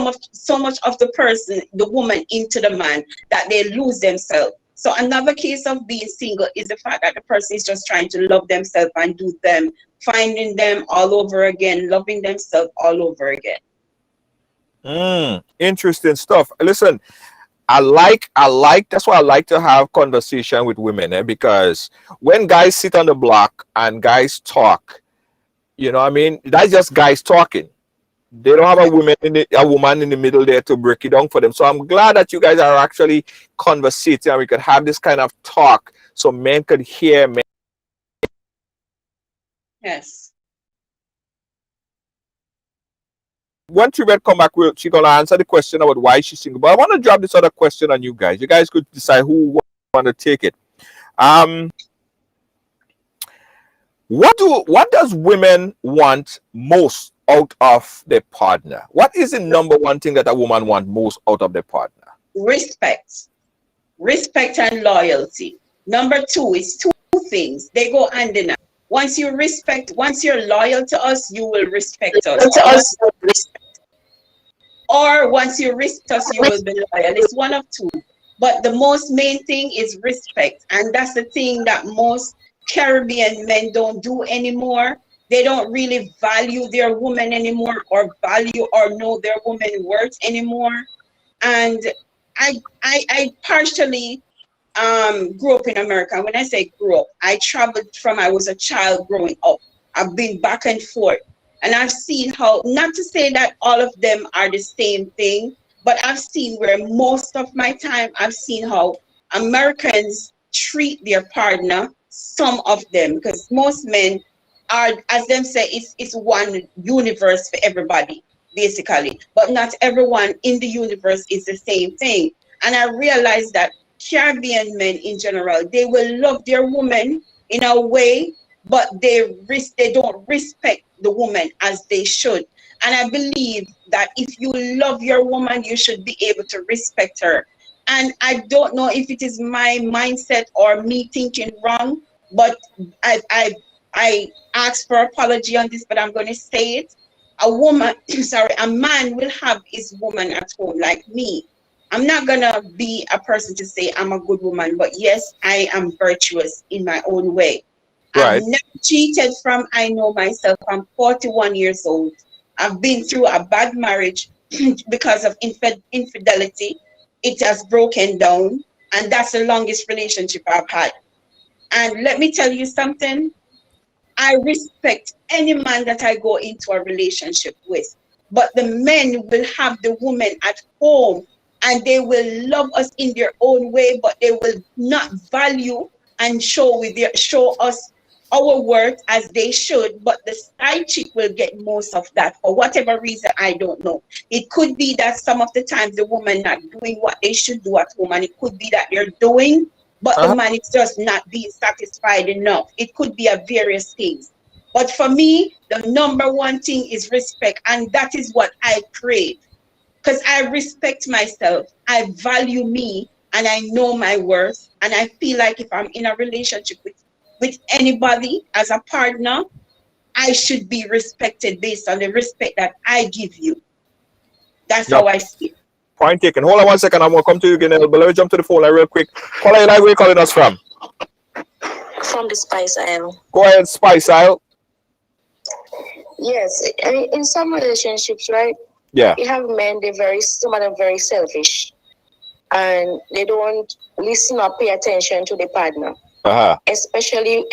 much of the person, the woman, into the man, that they lose themselves. So another case of being single is the fact that the person is just trying to love themselves and do them, finding them all over again, loving themselves all over again. Interesting stuff. Listen, I like that's why I like to have conversation with women, because when guys sit on the block and guys talk, you know what I mean, that's just guys talking. They don't have a woman in the middle there to break it down for them. So I'm glad that you guys are actually conversating and we could have this kind of talk so men could hear men. Yes. When Tribet come back, she's gonna answer the question about why she's single. But I want to drop this other question on you guys. You guys could decide who want to take it. What does women want most out of their partner? What is the number one thing that a woman wants most out of their partner? Respect and loyalty. Number two is two things. They go hand in hand. Once you're loyal to us, you will respect us. Or once you respect us, you will be loyal. It's one of two. But the most main thing is respect. And that's the thing that most Caribbean men don't do anymore. They don't really value their woman anymore, or value or know their woman worth anymore. And I partially grew up in America. When I say grew up, I traveled from I was a child growing up. I've been back and forth. And I've seen how, not to say that all of them are the same thing, but I've seen where most of my time, I've seen how Americans treat their partner, some of them, because most men are, as them say, it's one universe for everybody, basically. But not everyone in the universe is the same thing. And I realized that Caribbean men in general, they will love their woman in a way, but they don't respect the woman as they should. And I believe that if you love your woman, you should be able to respect her. And I don't know if it is my mindset or me thinking wrong, but I ask for apology on this, but I'm going to say it. A man will have his woman at home like me. I'm not going to be a person to say I'm a good woman, but yes, I am virtuous in my own way. Right. I've never cheated from I know myself. I'm 41 years old. I've been through a bad marriage because of infidelity. It has broken down, and that's the longest relationship I've had. And let me tell you something. I respect any man that I go into a relationship with, but the men will have the woman at home, and they will love us in their own way, but they will not value and show us our worth as they should. But the side chick will get most of that for whatever reason, I don't know. It could be that some of the times the woman not doing what they should do at home, and it could be that they're doing, but the man is just not being satisfied enough. It could be a various things. But for me, the number one thing is respect, and that is what I crave. Because I respect myself, I value me, and I know my worth. And I feel like if I'm in a relationship with anybody as a partner, I should be respected based on the respect that I give you. That's how I see it. Point taken. Hold on 1 second. I'm going to come to you again, but let me jump to the phone line real quick. Caller, where are you calling us from? From the Spice Isle. Go ahead, Spice Isle. Yes, in some relationships, right? Yeah. You have men, some of them very selfish, and they don't listen or pay attention to their partner. Especially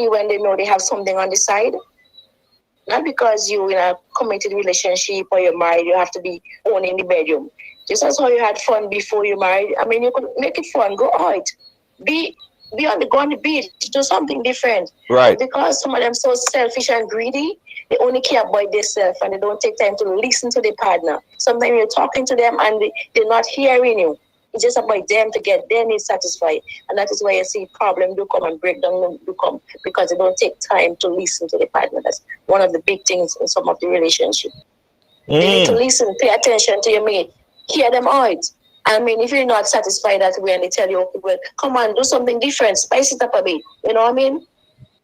when they know they have something on the side. Not because you're in a committed relationship or you're married, you have to be owning the bedroom. Just as how you had fun before you married, I mean, you could make it fun, go out, go on the beach, do something different. Right. But because some of them so selfish and greedy, they only care about themselves and they don't take time to listen to their partner. Sometimes you're talking to them and they're not hearing you. It's just about them to get their needs satisfied. And that is why you see problems do come and breakdown do come, because they don't take time to listen to the partner. That's one of the big things in some of the relationships. They need to listen, pay attention to your mate, hear them out, I mean, if you're not satisfied that way and they tell you, okay, well, come on, do something different, spice it up a bit. You know what I mean?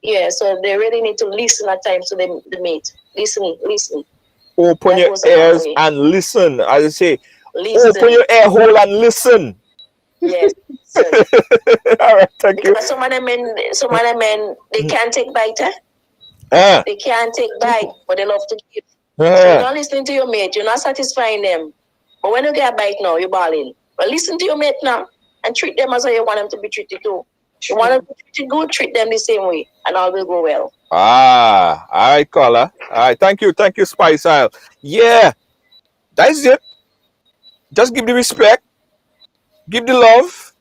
Yeah, so they really need to listen at times to the mate. Listen. Open That your goes a long ears way. and listen. As I say, open Listen. your ear hole and listen. Yes. All right, thank you. Because some of them men, they can't take bite. Ah, They can't take bite, but they love to give. So ah. you're not listening to your mate. You're not satisfying them. But when you get a bite now, you're balling. But listen to your mate now and treat them as how you want them to be treated too. You want them to be treated good, treat them the same way, and all will go well. Ah, all right, caller. All right, thank you, Spice Isle. Yeah, that's it. Just give the respect, give the love,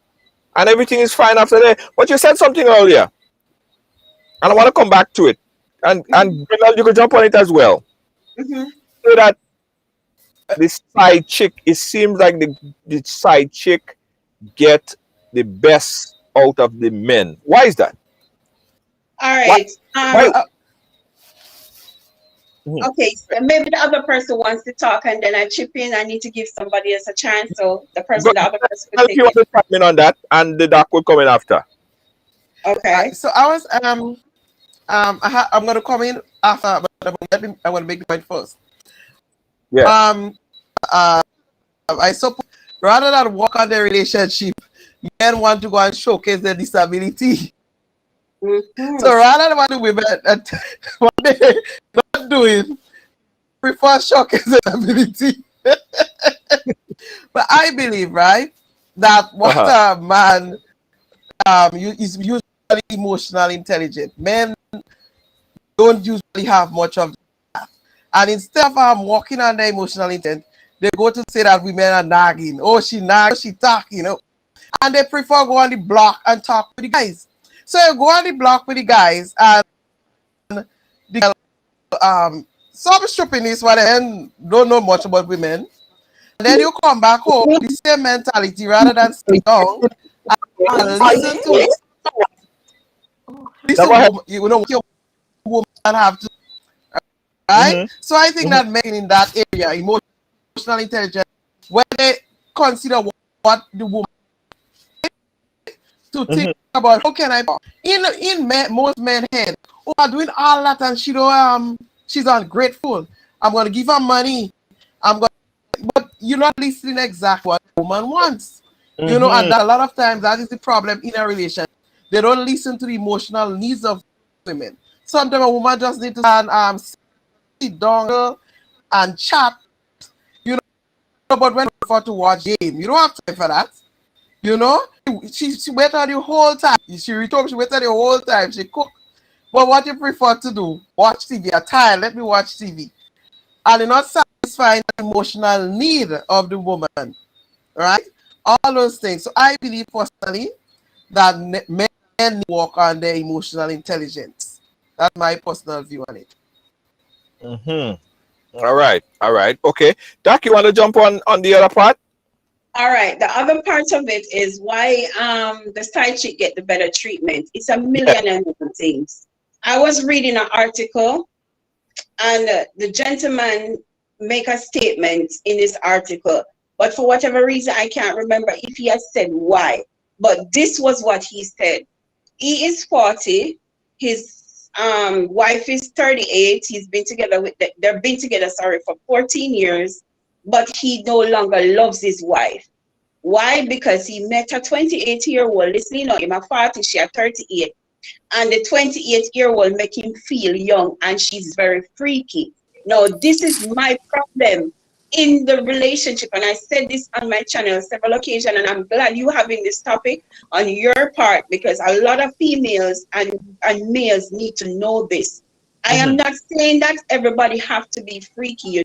and everything is fine after that. But you said something earlier, and I want to come back to it. And Bernard, you can jump on it as well. Mm-hmm. So that the side chick, it seems like the side chick get the best out of the men. Why is that? All right. Why? Okay, so maybe the other person wants to talk and then I chip in. I need to give somebody else a chance. So the other person will If take you want it. to chime in on that, and the doc will come in after. Okay. So I was I'm gonna come in after, but I want to make the point first. Yeah. I suppose rather than work on the relationship, men want to go and showcase their disability. Mm-hmm. So rather than what the women what they not doing, prefer showcase their ability. But I believe, right, that what a man is usually emotional intelligent. Men don't usually have much of that. And instead of working on their emotional intent, they go to say that women are nagging. Oh, she nag, she talk, And they prefer go on the block and talk with the guys. So you go on the block with the guys and the some stupidness where they don't know much about women. And then you come back home with the same mentality rather than sit down and listen to it. Listen, what your woman have to, right? Mm-hmm. So I think that men in that area, emotional intelligence, when they consider what the woman to think about, how can I most men head, oh, I'm doing all that and she's ungrateful. I'm gonna give her money. But you're not listening exactly what the woman wants. And that a lot of times that is the problem in a relationship. They don't listen to the emotional needs of women. Sometimes a woman just needs to sit down and chat, but when you to watch game, you don't have time for that. She waited the whole time. She returned, she waited the whole time. She cooked. But what you prefer to do? Watch TV. You're tired, let me watch TV. And you're not satisfying the emotional need of the woman. Right? All those things. So I believe personally that men work on their emotional intelligence. That's my personal view on it. All right. Okay. Doc, you want to jump on the other part? All right. The other part of it is why the side chick get the better treatment. It's a million and one things. I was reading an article, and the gentleman make a statement in this article, but for whatever reason, I can't remember if he has said why. But this was what he said. He is 40. His wife is 38. They've been together for 14 years, but he no longer loves his wife. Why? Because he met a 28-year-old, listening on him, a 40, she a 38. And the 28-year-old make him feel young, and she's very freaky. Now, this is my problem in the relationship, and I said this on my channel several occasions, and I'm glad you having this topic on your part, because a lot of females and males need to know this. I am not saying that everybody have to be freaky,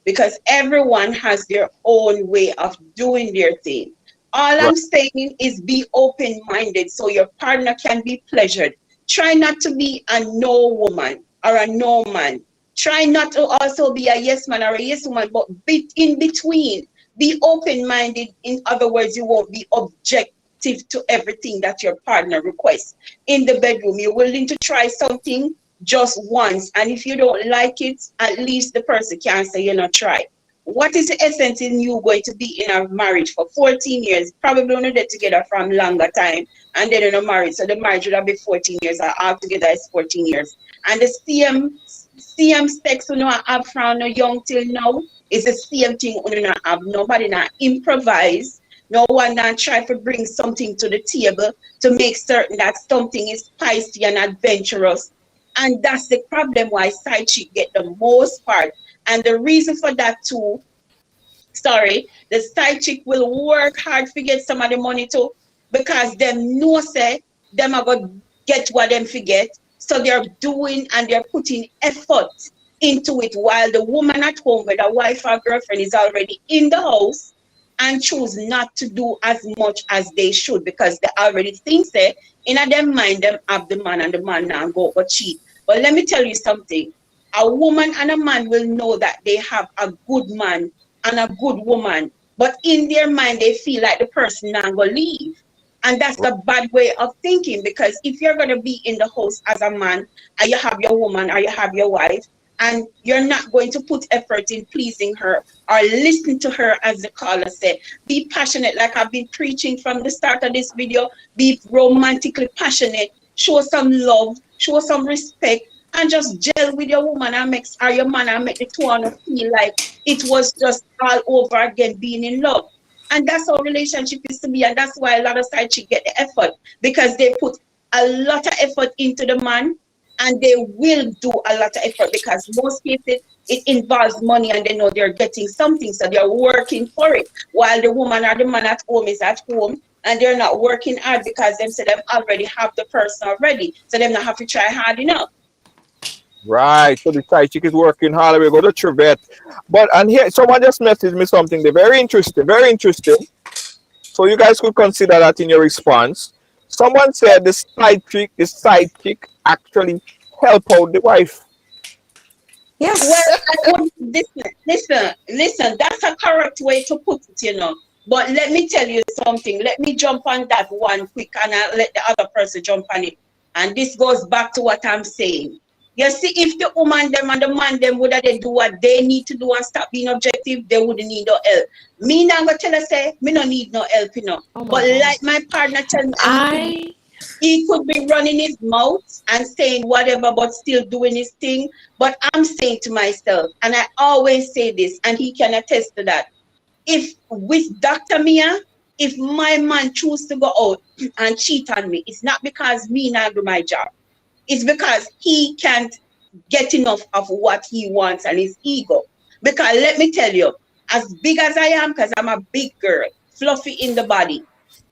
because everyone has their own way of doing their thing. All I'm saying is be open-minded so your partner can be pleasured. Try not to be a no woman or a no man. Try not to also be a yes man or a yes woman, but be in between. Be open-minded. In other words, you won't be objective to everything that your partner requests. In the bedroom, you're willing to try something just once. And if you don't like it, at least the person can say you're not try. what is the essence in you going to be in a marriage for 14 years? Probably only get together from longer time and then you're not married. So the marriage would have been 14 years or altogether is 14 years. And the same sex you know I have from no young till now is the same thing you know have. Nobody now improvise. No one now try to bring something to the table to make certain that something is spicy and adventurous. And that's the problem why side chick get the most part. And the reason for that too, the side chick will work hard to get some of the money too, because them know say them are gonna get what them forget. So they're doing and they're putting effort into it, while the woman at home with a wife or girlfriend is already in the house and choose not to do as much as they should because they already think that in their mind them have the man and the man now go or cheat. But let me tell you something. A woman and a man will know that they have a good man and a good woman, but in their mind they feel like the person now gonna leave. And that's the bad way of thinking, because if you're gonna be in the house as a man and you have your woman or you have your wife and you're not going to put effort in pleasing her or listen to her, as the caller said, be passionate like I've been preaching from the start of this video, be romantically passionate, show some love, show some respect, and just gel with your woman and make, or your man, and make the two of them feel like it was just all over again being in love. And that's how relationship is to be, and that's why a lot of side chicks get the effort, because they put a lot of effort into the man, and they will do a lot of effort because most cases it involves money and they know they're getting something, so they're working for it, while the woman or the man at home is at home and they're not working hard because them say them already have the person already, so them not have to try hard enough. Right. So the side chick is working hard. We go to Trevette. But and here someone just messaged me something. They're very interesting. Very interesting. So you guys could consider that in your response. Someone said the side chick actually help out the wife. Yes. Well, listen. That's a correct way to put it, you know. But let me tell you something. Let me jump on that one quick, and I'll let the other person jump on it. And this goes back to what I'm saying. You see, if the woman them and the man them would have they do what they need to do and stop being objective, they wouldn't need no help. Me now gonna tell her say, me no need no help, you know. Oh but God. like my partner tell me, he could be running his mouth and saying whatever, but still doing his thing. But I'm saying to myself, and I always say this, and he can attest to that. If with Dr. Mia, if my man choose to go out and cheat on me, it's not because me not do my job. It's because he can't get enough of what he wants and his ego. Because let me tell you, as big as I am, because I'm a big girl, fluffy in the body,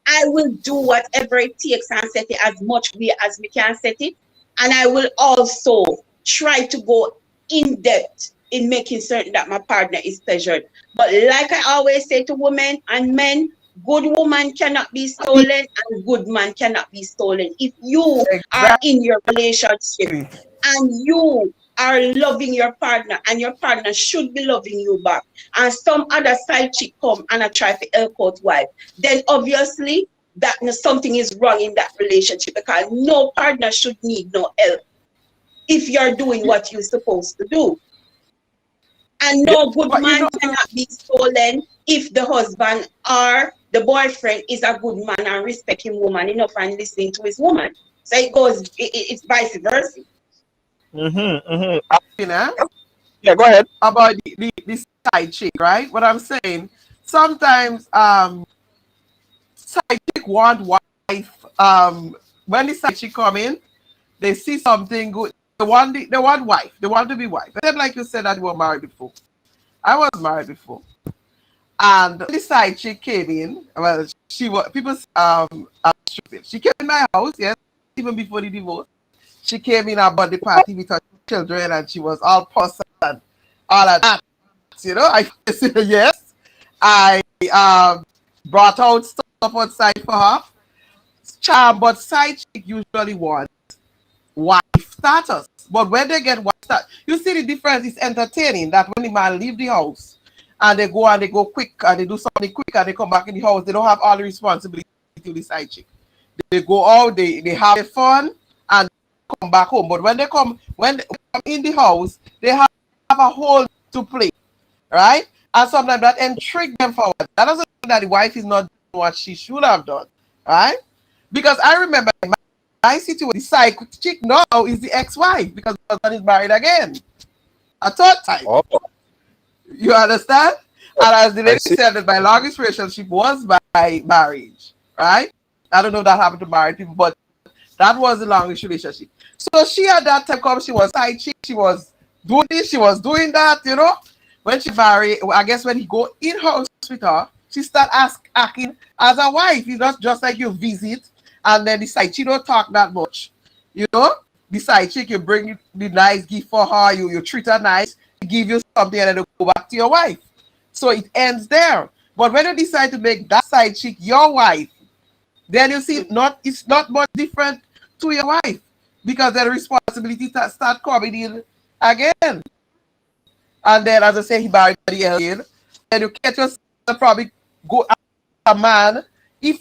I will do whatever it takes and set it as much way as we can set it. And I will also try to go in depth in making certain that my partner is pleasured. But like I always say to women and men, good woman cannot be stolen and good man cannot be stolen. If you are in your relationship and you are loving your partner and your partner should be loving you back, and some other side chick come and I try to help out wife, then obviously that something is wrong in that relationship, because no partner should need no help if you're doing what you're supposed to do. And no good man cannot be stolen if the husband or the boyfriend is a good man and respecting woman enough and listening to his woman. So it goes, it's vice versa. You know? Yeah, go ahead. About the side chick, right? What I'm saying, sometimes side chick want wife. When the side chick come in, they see something good. They want wife. They want to be wife. And then, like you said, that you were married before. I was married before. And the side chick came in. Well, she was people she came in my house, yes, even before the divorce. She came in our birthday party with her children, and she was all puss and all of that. You know, I yes. I brought out stuff outside for her. Charm, but side chick usually want wife status. But when they get wife status, you see the difference is entertaining. That when the man leave the house and they go quick and they do something quick and they come back in the house, they don't have all the responsibility to the side chick. They go out, they have fun and come back home. But when they come in the house, they have a whole to play, right? And sometimes that intrigue them forward. That doesn't mean that the wife is not doing what she should have done, right? Because I remember my situation, the side chick now is the ex-wife because the husband is married again. A third time. Oh, You understand? And as the I lady see. said, that my longest relationship was by marriage, right? I don't know if that happened to married people, but that was the longest relationship. So she at that time come, she was side chick, she was doing this, she was doing that, you know. When she married, I guess when he go in house with her, she start acting as a wife. It's not just like you visit and then the side chick don't talk that much, you know. The side chick, you bring the nice gift for her, you treat her nice, give you something, and then you go back to your wife. So it ends there. But when you decide to make that side chick your wife, then you see it's not much different to your wife because the responsibility start coming in again. And then, as I say, he married the again. Then you catch yourself probably go a man, if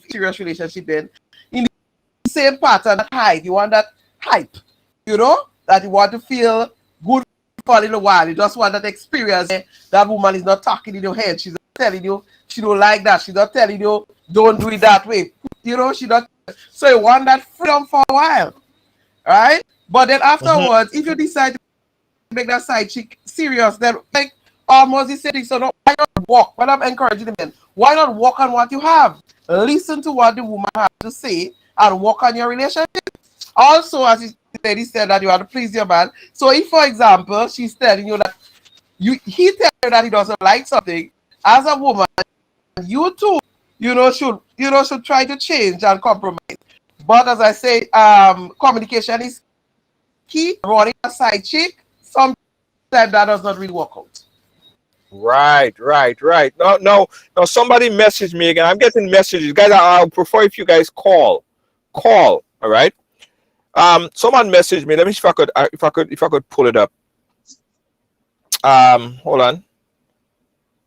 serious relationship, then in the same pattern, that hype. You want that hype, you know, that you want to feel good for a little while. You just want that experience. That woman is not talking in your head. She's not telling you she don't like that. She's not telling you don't do it that way. You know, she not. So you want that freedom for a while, right? But then afterwards, if you decide to make that side chick serious, then like almost the same thing. So no, why not walk? When I'm encouraging the men, why not walk on what you have? Listen to what the woman has to say and work on your relationship. Also, as the lady said that you have to please your man. So if, for example, she's telling you that he tells you that he doesn't like something, as a woman, you too, should try to change and compromise. But as I say, communication is key. Running a side chick, sometimes that does not really work out. Right. No. Somebody messaged me again. I'm getting messages, guys. I'll prefer if you guys call. All right. Someone messaged me. Let me see if I could pull it up. Hold on.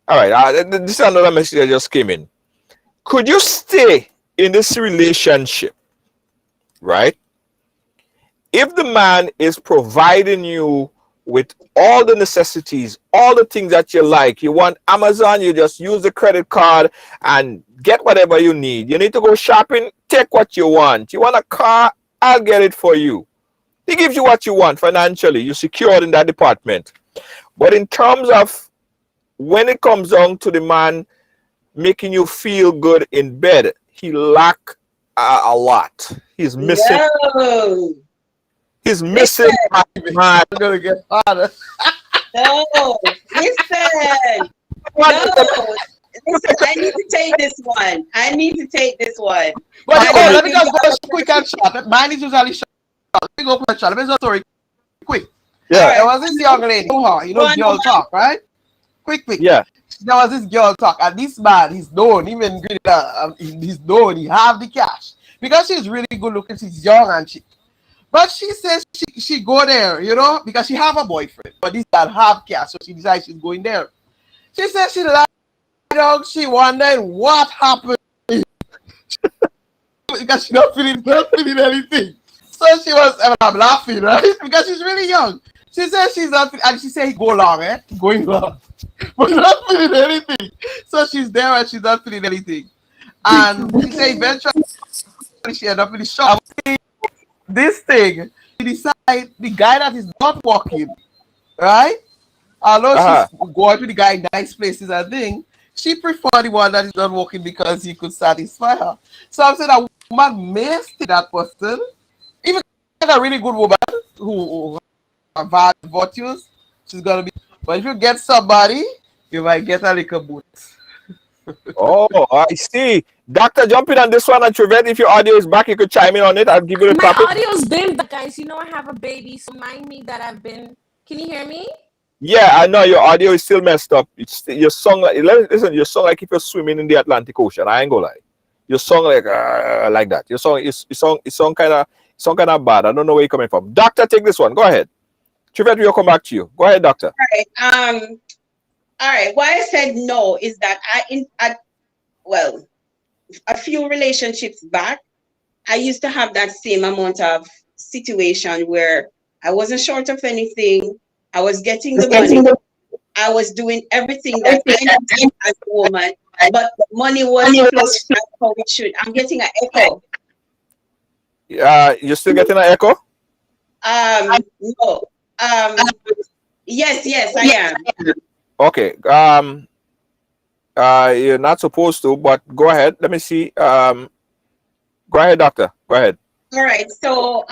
All right. This is another message that just came in. Could you stay in this relationship, right? If the man is providing you with all the necessities, all the things that you like, you want Amazon, you just use the credit card and get whatever you need. You need to go shopping, take what you want. You want a car, I'll get it for you. He gives you what you want financially. You're secured in that department. But in terms of when it comes down to the man making you feel good in bed, he lack a lot. He's missing. No. He's missing my mind. It's gonna get harder. No. Listen. No. Listen, I need to take this one. But let me just go quick and short. Mine is usually short. Let me go quick and short. Let me just story quick. Yeah. There was this young lady, girl talk, right? Quick. Yeah. There was this girl talk, and this man, he's known, even he's known, he have the cash. Because she's really good looking, she's young and cheap. But she says she go there, because she have a boyfriend. But this guy have cash, so she decides she's going there. She says she lied down, she wondered what happened. Because she not feeling anything. So she was, I'm laughing, right? Because she's really young. She says she's not, and she said he go long, going long. But not feeling anything. So she's there and she's not feeling anything. And she said eventually she ended up in the shop. This thing, she decide the guy that is not working, right? Although she's going to the guy in nice places and thing, she prefer the one that is not working because he could satisfy her. So I'm saying that woman may stay that person, even a really good woman who have bad virtues, she's gonna be. But if you get somebody, you might get a little boot. Oh, I see. Doctor, jump in on this one, and Trevette, if your audio is back, you could chime in on it. I'll give you the My topic. audio's been back, guys. I have a baby, so mind me that I've been. Can you hear me? Yeah, I know your audio is still messed up. Your song, listen, your song like if you're swimming in the Atlantic Ocean. I ain't gonna lie. Your song like that. Your song kind of bad. I don't know where you're coming from. Doctor, take this one. Go ahead. Trevette, we'll come back to you. Go ahead, doctor. All right. Why I said no is that a few relationships back, I used to have that same amount of situation where I wasn't short of anything. I was getting the money. I was doing everything that I needed as a woman, but the money was flowing as how it should. I'm getting an echo. You're still getting an echo? No. Yes, I am. Okay. You're not supposed to, but go ahead. Let me see. Go ahead, doctor. Go ahead. All right. So,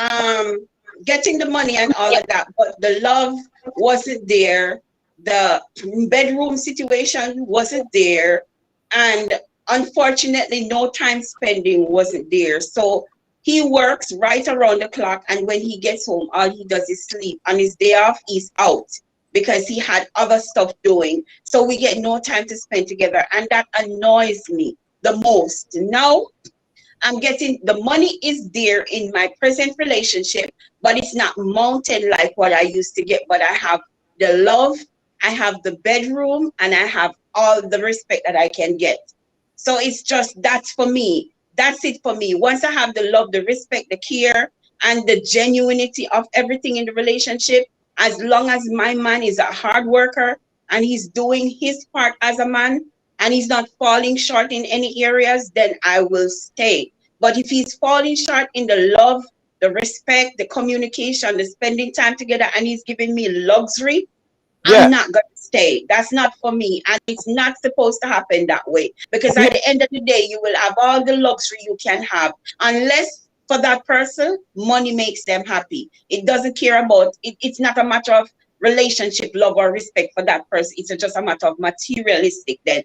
getting the money and all of that, but the love wasn't there. The bedroom situation wasn't there, and unfortunately, no time spending wasn't there. So he works right around the clock, and when he gets home, all he does is sleep. On his day off, he's out because he had other stuff doing. So we get no time to spend together, and that annoys me the most. Now I'm getting the money is there in my present relationship, but it's not mountain like what I used to get. But I have the love, I have the bedroom, and I have all the respect that I can get. So it's just that's for me. That's it for me. Once I have the love, the respect, the care, and the genuinity of everything in the relationship, as long as my man is a hard worker and he's doing his part as a man, and he's not falling short in any areas, then I will stay. But if he's falling short in the love, the respect, the communication, the spending time together, and he's giving me luxury, Yeah. I'm not going to stay. That's not for me. And it's not supposed to happen that way. Because at the end of the day, you will have all the luxury you can have. Unless for that person, money makes them happy. It doesn't care about it. It's not a matter of relationship, love, or respect for that person. It's just a matter of materialistic then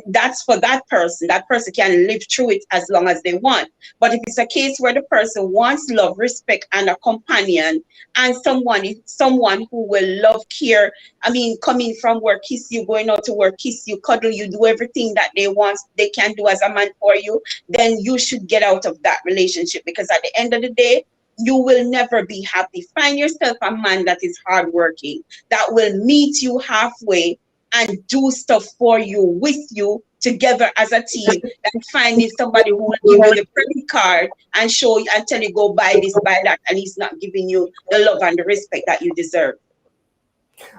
that's for that person. That person can live through it as long as they want. But if it's a case where the person wants love, respect, and a companion, and someone who will love, care, I mean, coming from work, kiss you, going out to work, kiss you, cuddle you, do everything that they can do as a man for you, then you should get out of that relationship, because at the end of the day, you will never be happy. Find yourself a man that is hardworking, that will meet you halfway and do stuff for you, with you, together as a team, than finding somebody who will give you the credit card and show you and tell you go buy this, buy that, and he's not giving you the love and the respect that you deserve.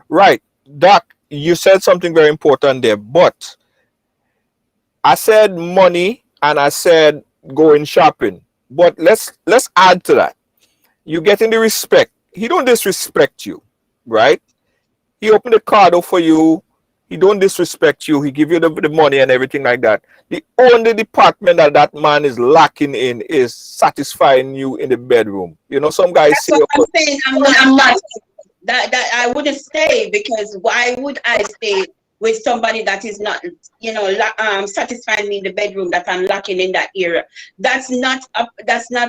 Right. Doc, you said something very important there, but I said money and I said going shopping. But let's add to that. You getting the respect. He don't disrespect you, right? He opened the card up for you. He don't disrespect you. He give you the money and everything like that. The only department that man is lacking in is satisfying you in the bedroom. You know, some guys That's say, what I'm saying. I'm not that I wouldn't stay, because why would I stay with somebody that is not, satisfying me in the bedroom, that I'm lacking in that area? That's not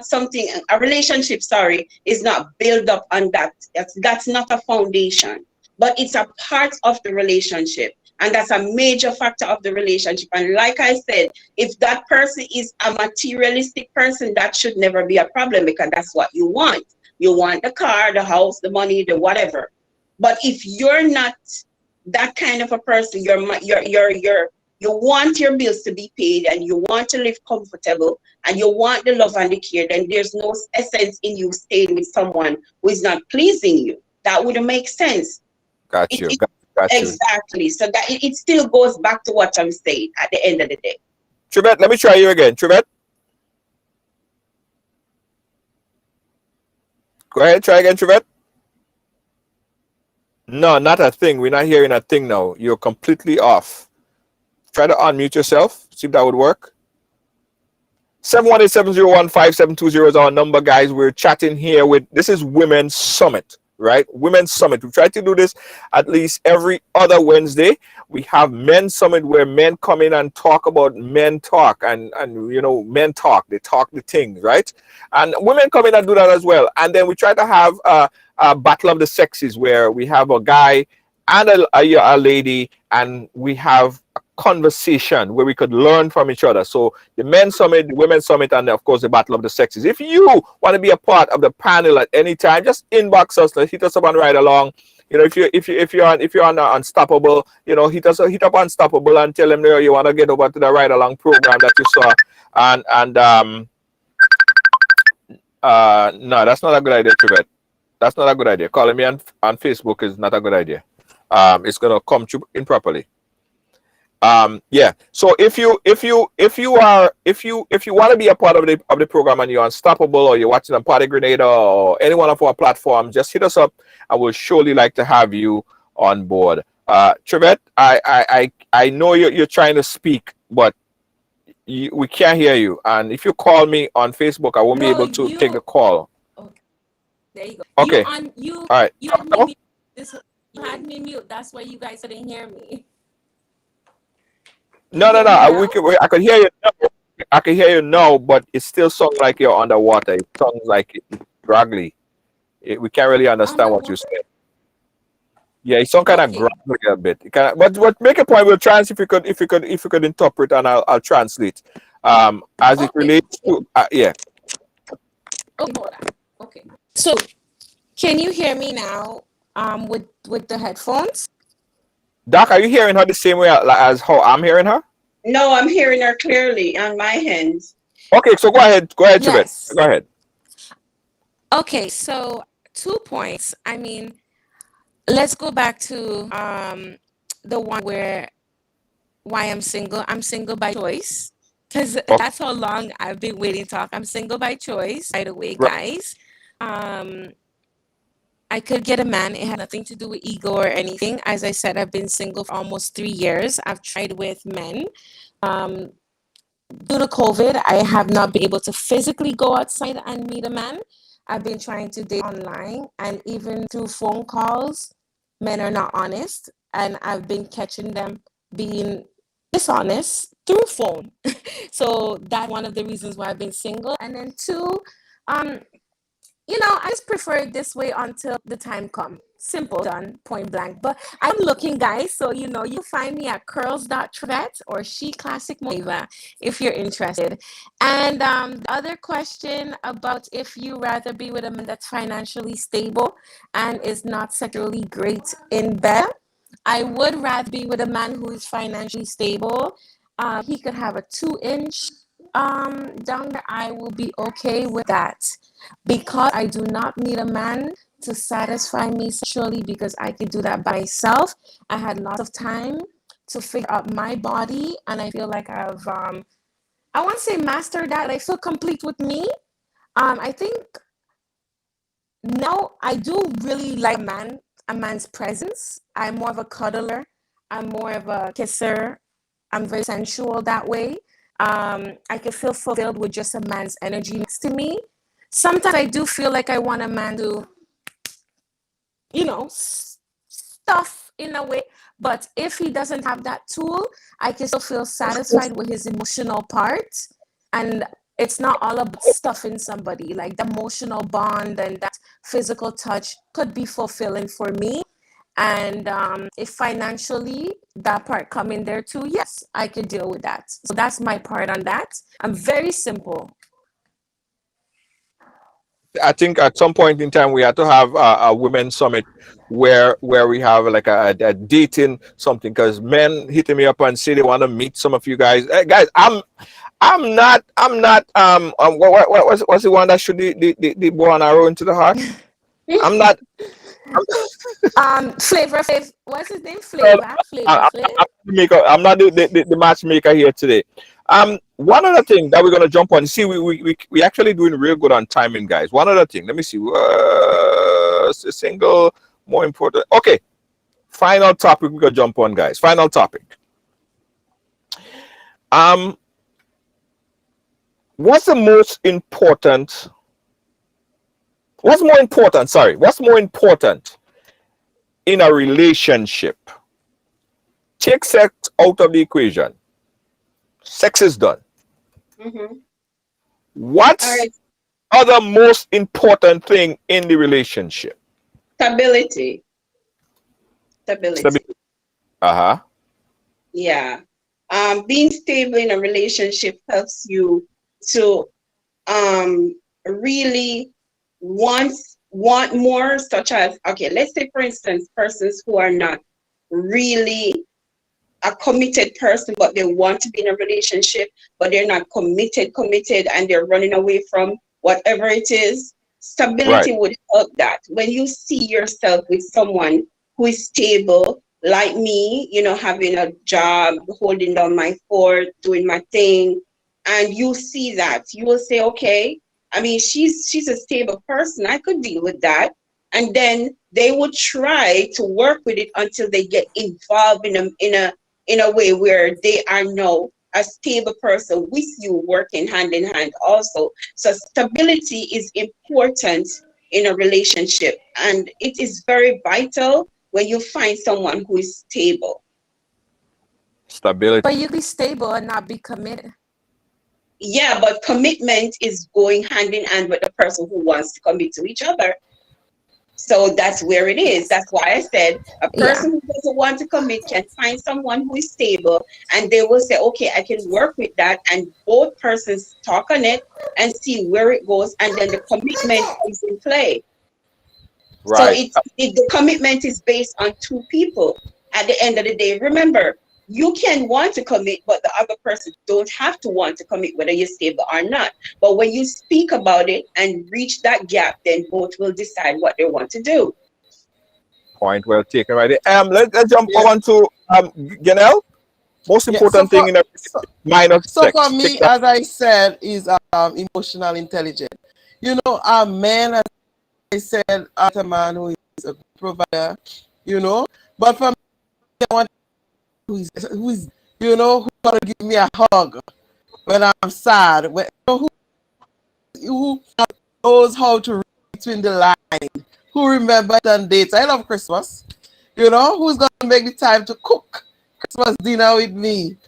something. A relationship, sorry, is not built up on that. That's not a foundation, but it's a part of the relationship. And that's a major factor of the relationship. And like I said, if that person is a materialistic person, that should never be a problem, because that's what you want. You want the car, the house, the money, the whatever. But if you're not that kind of a person, you want your bills to be paid, and you want to live comfortable, and you want the love and the care, then there's no essence in you staying with someone who is not pleasing you. That wouldn't make sense. got you. Exactly. So that it still goes back to what I'm saying at the end of the day. Trivette, let me try you again. Trivette. Go ahead, try again, Trivette. No, not a thing. We're not hearing a thing now. You're completely off. Try to unmute yourself. See if that would work. 718-701-5720 is our number, guys. We're chatting here this is Women's Summit, right? Women's Summit. We try to do this at least every other Wednesday. We have Men's Summit, where men come in and talk about men talk, and men talk. They talk the things, right? And women come in and do that as well. And then we try to have a battle of the sexes, where we have a guy and a lady, and we have a conversation where we could learn from each other. So the Men's Summit, the Women's Summit, and of course the Battle of the Sexes. If you want to be a part of the panel at any time, just inbox us, hit us up on Ridealong. If you're on Unstoppable, hit up Unstoppable and tell them you want to get over to the Ridealong program that you saw. No, that's not a good idea, Trivette. That's not a good idea. Calling me on Facebook is not a good idea. it's gonna come through improperly. Yeah. So if you want to be a part of the program and you're unstoppable or you're watching on Party Grenade or any one of our platforms, just hit us up. I will surely like to have you on board. Trevette, I know you're trying to speak, but we can't hear you. And if you call me on Facebook, I won't be able to take the call. Okay, there you go. Okay. You All right. you had me mute. You had me mute. That's why you guys didn't hear me. No. I could hear you now. I can hear you now, but it still sounds like you're underwater. It sounds like it's graggly. We can't really understand what you're saying. Yeah, it's some kind of graggly a bit. But make a point. We'll try and see if you could interpret, and I'll translate. As it relates to yeah. Okay, hold on. Okay. So, can you hear me now? With the headphones. Doc, are you hearing her the same way as how I'm hearing her? No, I'm hearing her clearly on my end. Okay, so go ahead, Yes. Trevette. Go ahead. Okay, so 2 points. I mean, let's go back to the one where why I'm single. I'm single by choice. Because that's how long I've been waiting to talk. I'm single by choice, by the way, guys. I could get a man. It had nothing to do with ego or anything. As I said, I've been single for almost 3 years. I've tried with men. Due to COVID, I have not been able to physically go outside and meet a man. I've been trying to date online, and even through phone calls, men are not honest. And I've been catching them being dishonest through phone. So that's one of the reasons why I've been single. And then 2, I just prefer it this way until the time comes. Simple, done, point blank. But I'm looking, guys. So, you find me at curls.trevette or She Classic Motiva if you're interested. And the other question about if you rather be with a man that's financially stable and is not sexually great in bed, I would rather be with a man who is financially stable. He could have a 2-inch down there. I will be okay with that because I do not need a man to satisfy me sexually because I can do that by myself. I had lots of time to figure out my body, and I feel like I've I won't say mastered that. I feel complete with me. I think now I do really like a man's presence. I'm more of a cuddler. I'm more of a kisser. I'm very sensual that way. I can feel fulfilled with just a man's energy next to me. Sometimes I do feel like I want a man to, stuff in a way. But if he doesn't have that tool, I can still feel satisfied with his emotional part. And it's not all about stuffing somebody. Like the emotional bond and that physical touch could be fulfilling for me. And if financially that part come in there too, yes, I could deal with that. So that's my part on that. I'm very simple. I think at some point in time we have to have a women's summit where we have like a dating something, because men hitting me up and say they want to meet some of you guys. Hey, guys, I'm not what's the one that should the bow and arrow into the heart? I'm not. Flavor. What's his name? Flavor. I'm not the matchmaker here today. One other thing that we're gonna jump on. See, we actually doing real good on timing, guys. One other thing. Let me see. A single more important. Okay. Final topic we're gonna jump on, guys. Final topic. What's more important in a relationship? Take sex out of the equation. Sex is done. Mm-hmm. What's other most important thing in the relationship? Stability. Uh-huh. Yeah. Being stable in a relationship helps you to really want more, such as, okay, let's say for instance, persons who are not really a committed person, but they want to be in a relationship, but they're not committed, and they're running away from whatever it is. Stability would help that. When you see yourself with someone who is stable, like me, having a job, holding down my fort, doing my thing, and you see that, you will say, okay, I mean, she's a stable person. I could deal with that. And then they would try to work with it until they get involved in a way where they are now a stable person with you, working hand in hand also. So stability is important in a relationship, and it is very vital when you find someone who is stable. Stability. But you be stable and not be committed. Yeah, but commitment is going hand in hand with the person who wants to commit to each other. So that's where it is. That's why I said a person who doesn't want to commit can find someone who is stable, and they will say, okay, I can work with that. And both persons talk on it and see where it goes. And then the commitment is in play. Right. So the commitment is based on two people. At the end of the day, remember, you can want to commit, but the other person don't have to want to commit, whether you're stable or not. But when you speak about it and reach that gap, then both will decide what they want to do. Point well taken, right there. Let's jump on to Ganel. Most important thing in a minor So sex. for me, as I said, is emotional intelligence. A man, as I said, as a man who is a provider, but for me, I want who's who's gonna give me a hug when I'm sad, who knows how to read between the lines, who remembers on dates. I love Christmas. Who's gonna make the time to cook Christmas dinner with me?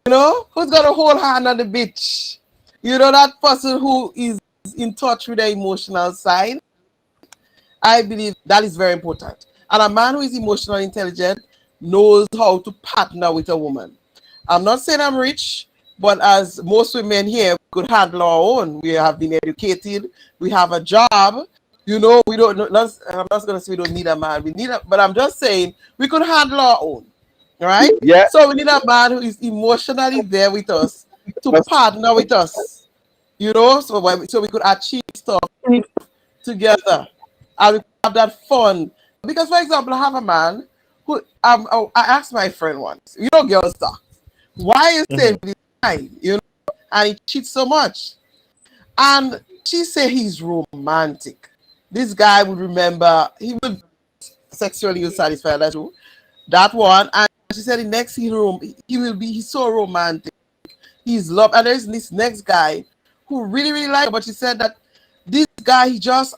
Who's gonna hold hand on the beach? That person who is in touch with their emotional side. I believe that is very important. And a man who is emotionally intelligent knows how to partner with a woman. I'm not saying I'm rich, but as most women here could handle our own. We have been educated, we have a job. We don't. I'm not going to say we don't need a man. But I'm just saying we could handle our own. All right. Yeah. So we need a man who is emotionally there with us to partner with us. So we could achieve stuff together, and we could have that fun. Because, for example, I have a man who I asked my friend once, girls talk, why is staying with this guy, and he cheats so much? And she said he's romantic. This guy would remember, he would sexually satisfy, that's true. That one. And she said the next he's so romantic. He's loved. And there's this next guy who really, really liked her, but she said that this guy, he's just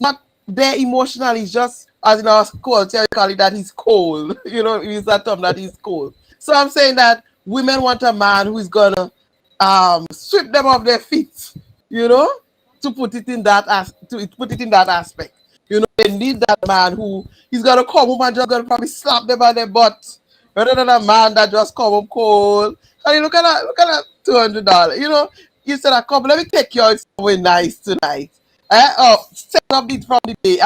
not there emotionally. He's just, as in our culture, we call it that he's cold. Use that term that he's cold. So I'm saying that women want a man who is gonna sweep them off their feet, to put it in that aspect. They need that man who is gonna come home and just gonna probably slap them on their butt, rather than a man that just come home cold. I mean, look at that $200. You said, "Come, let me take you out somewhere nice tonight." Set up it from the day.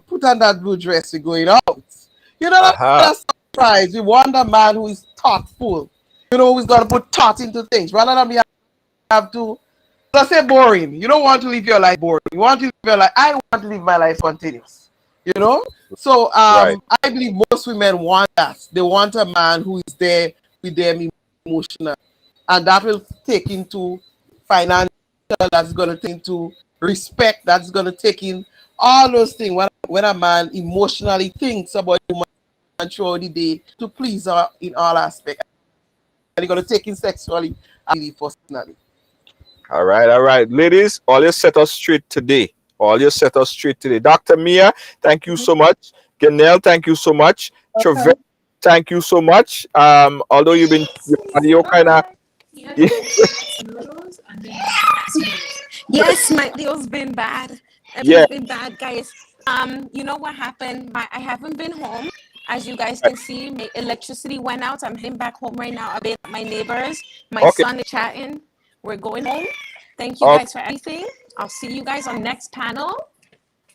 Put on that blue dress. We're going out. That's surprise. We want a man who is thoughtful. Who's gonna put thought into things, rather than me have to. Let's say boring. You don't want to live your life boring. You want to live your life. I want to live my life continuous. So Right. I believe most women want that. They want a man who is there with them emotional, and that will take into financial. That's going to take into respect. That's going to take in all those things. When a man emotionally thinks about a woman throughout the day to please her in all aspects, and he's going to take in sexually and personally. All right. Ladies, all you set us straight today. Dr. Mia, thank you so much. Ganel, thank you so much. Trevor, thank you so much. Although your audio kind of. Yes, my deal's been bad. Yeah. It's been bad, guys. You know what happened? I haven't been home. As you guys can see, my electricity went out. I'm heading back home right now. I've been at my neighbors. My son is chatting. We're going home. Thank you guys for everything. I'll see you guys on next panel.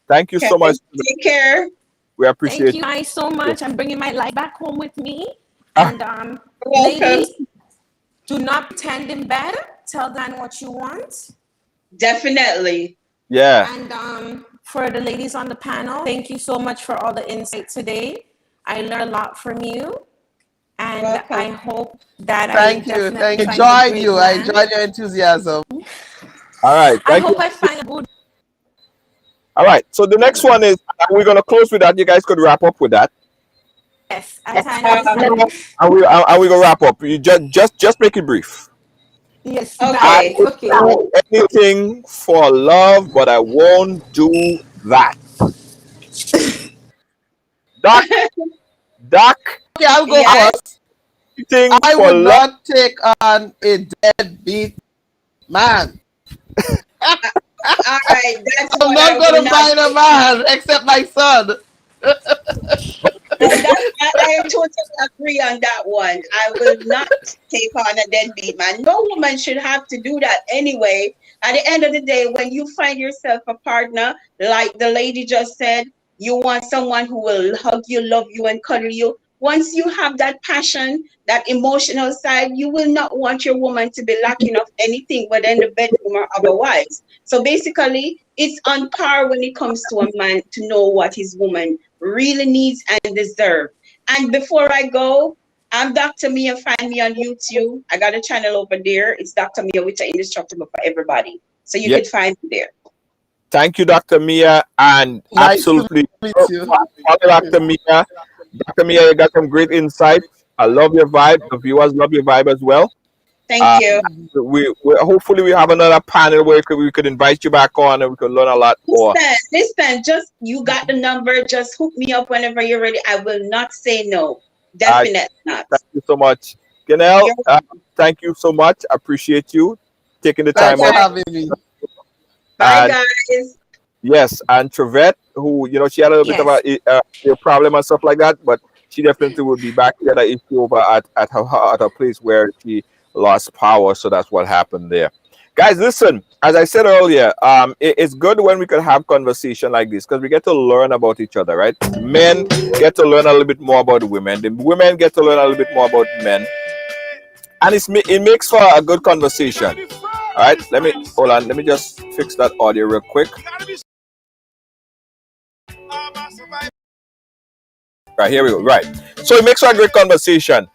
Thank you so much. Take care. We appreciate it. Thank you guys so much. I'm bringing my life back home with me. And ladies, do not pretend in bed. Tell Dan what you want. Definitely. Yeah. And for the ladies on the panel. Thank you so much for all the insight today. I learned a lot from you, and Welcome. I hope that Thank you. definitely Thank find you. a Enjoyed great you. I man. enjoyed your enthusiasm. All right. I Thank you. hope I find a good. All right. So the next one is we're gonna close with that. You guys could wrap up with that, Yes, as I Um, understand. and we gonna wrap up. You just make it brief. Yes, I Okay. would okay. do anything for love, but I won't do that. Doc, Doc, Okay, I'll go Yes. first. anything I for would love. not take on a deadbeat man. All right. That's I'm what I not going will to not. mind a man except my son. I totally agree on that one. I will not take on a deadbeat man. No woman should have to do that anyway. At the end of the day, when you find yourself a partner, like the lady just said, you want someone who will hug you, love you, and cuddle you. Once you have that passion, that emotional side, you will not want your woman to be lacking of anything, whether in the bedroom or otherwise. So basically, it's on par when it comes to a man to know what his woman really needs and deserve. And before I go, I'm Dr. Mia. Find me on YouTube. I got a channel over there. It's Dr. Mia, which are indestructible for everybody. So you Yeah. can find me there. Thank you, Dr. Mia, and Nice to absolutely, meet you. follow Dr. Mia. Dr. Mia, you got some great insight. I love your vibe. The viewers love your vibe as well. Thank you. We hopefully we have another panel where we could invite you back on and we could learn a lot more. Listen, just you got the number. Just hook me up whenever you're ready. I will not say no. Uh, Definitely not. Thank you so much, Ganel. You're- Thank you so much. Appreciate you taking the Thanks time for out. having me. Bye, And guys. yes, and Trevette, who she had a little bit Yes. of a problem and stuff like that, but she definitely will be back. She had an issue over at her place where she lost power, so that's what happened there. Guys, listen. As I said earlier, it's good when we can have conversation like this because we get to learn about each other, right? Men get to learn a little bit more about women. The women get to learn a little bit more about men, and it makes for a good conversation. All right, hold on. Let me just fix that audio real quick. Right, here we go. Right. So it makes for a great conversation.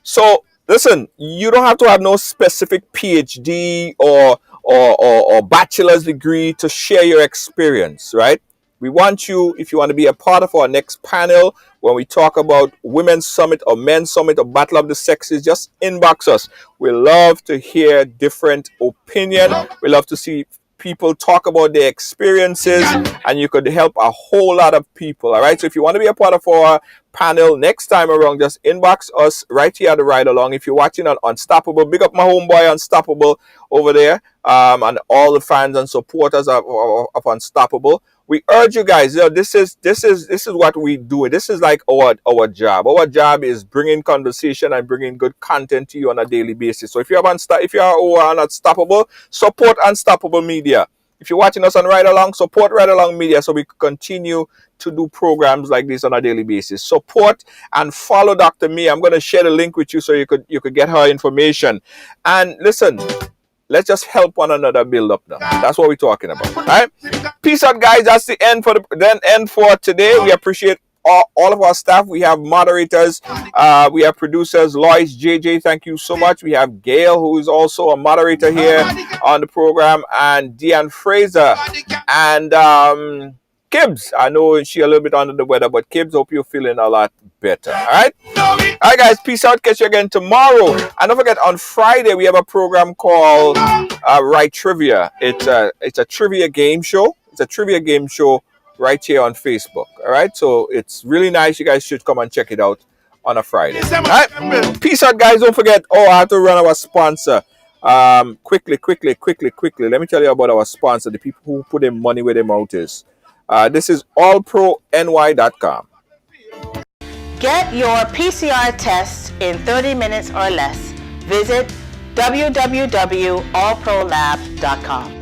So listen, you don't have to have no specific PhD or bachelor's degree to share your experience, right? We want you, if you want to be a part of our next panel, when we talk about Women's Summit or Men's Summit or Battle of the Sexes, just inbox us. We love to hear different opinion. We love to see people talk about their experiences, and you could help a whole lot of people. All right. So if you want to be a part of our panel next time around, just inbox us right here at the Ride Along. If you're watching on Unstoppable, big up my homeboy Unstoppable over there, and all the fans and supporters of Unstoppable. We urge you guys, this is what we do. This is like our job. Our job is bringing conversation and bringing good content to you on a daily basis. So if you are on Unstoppable, support Unstoppable Media. If you're watching us on Ride Along, support Ride Along Media so we can continue to do programs like this on a daily basis. Support and follow Dr. Mia. I'm going to share the link with you so you could get her information. And listen, let's just help one another build up now. That's what we're talking about. All right? Peace out, guys. That's the end for today. We appreciate all of our staff. We have moderators. We have producers. Lois, JJ, thank you so much. We have Gail, who is also a moderator here on the program, and Deanne Fraser, and Kibbs. I know she a little bit under the weather, but Kibbs, hope you're feeling a lot better. All right? All right, guys. Peace out. Catch you again tomorrow. And don't forget, on Friday, we have a program called Right Trivia. It's a trivia game show. It's a trivia game show right here on Facebook. All right? So it's really nice. You guys should come and check it out on a Friday. All right? Peace out, guys. Don't forget, I have to run our sponsor. Quickly. Let me tell you about our sponsor, the people who put their money where their mouth is. This is allprony.com. Get your PCR test in 30 minutes or less. Visit www.allprolab.com.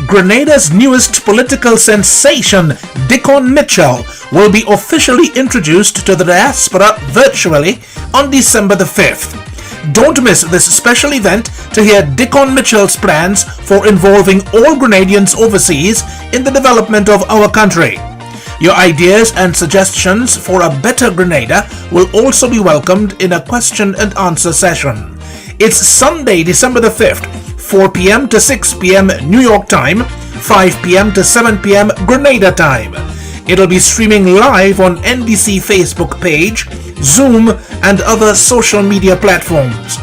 Grenada's newest political sensation, Dickon Mitchell, will be officially introduced to the diaspora virtually on December the 5th. Don't miss this special event to hear Dickon Mitchell's plans for involving all Grenadians overseas in the development of our country. Your ideas and suggestions for a better Grenada will also be welcomed in a question and answer session. It's Sunday, December the 5th, 4 p.m. to 6 p.m. New York time, 5 p.m. to 7 p.m. Grenada time. It'll be streaming live on NDC Facebook page, Zoom, and other social media platforms.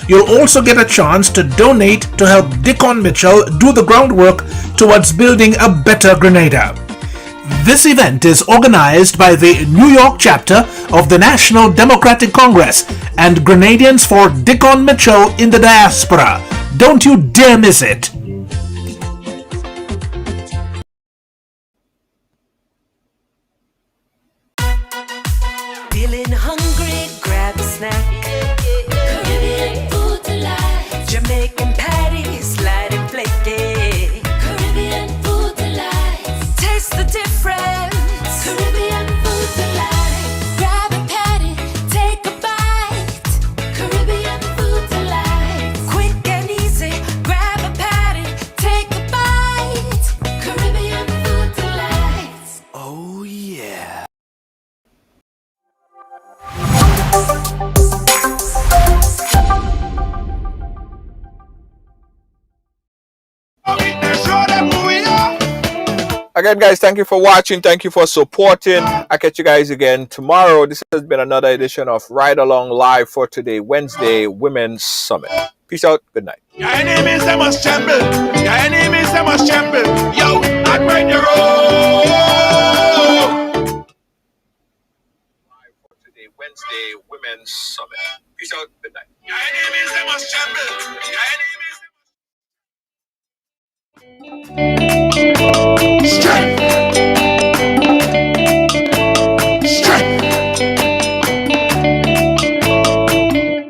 You'll also get a chance to donate to help Dickon Mitchell do the groundwork towards building a better Grenada. This event is organized by the New York chapter of the National Democratic Congress and Grenadians for Dickon Mitchell in the Diaspora. Don't you dare miss it! Feeling hungry, grab a snack. Caribbean food delight. Jamaican patties, light and flaky. Caribbean food delight. Taste the difference. Caribbean food delight. Grab a patty, take a bite. Caribbean food delight. Quick and easy, grab a patty, take a bite. Caribbean food delight. Oh yeah. Again, guys, thank you for watching. Thank you for supporting. I'll catch you guys again tomorrow. This has been another edition of Ride Along Live for today, Wednesday, Women's Summit. Peace out. Good night. Your enemies, they must tremble. Your enemies, they must tremble. Yo, I break the road. Live for today, Wednesday, Women's Summit. Peace out. Good night. Your enemies, they must tremble. Your enemies, they must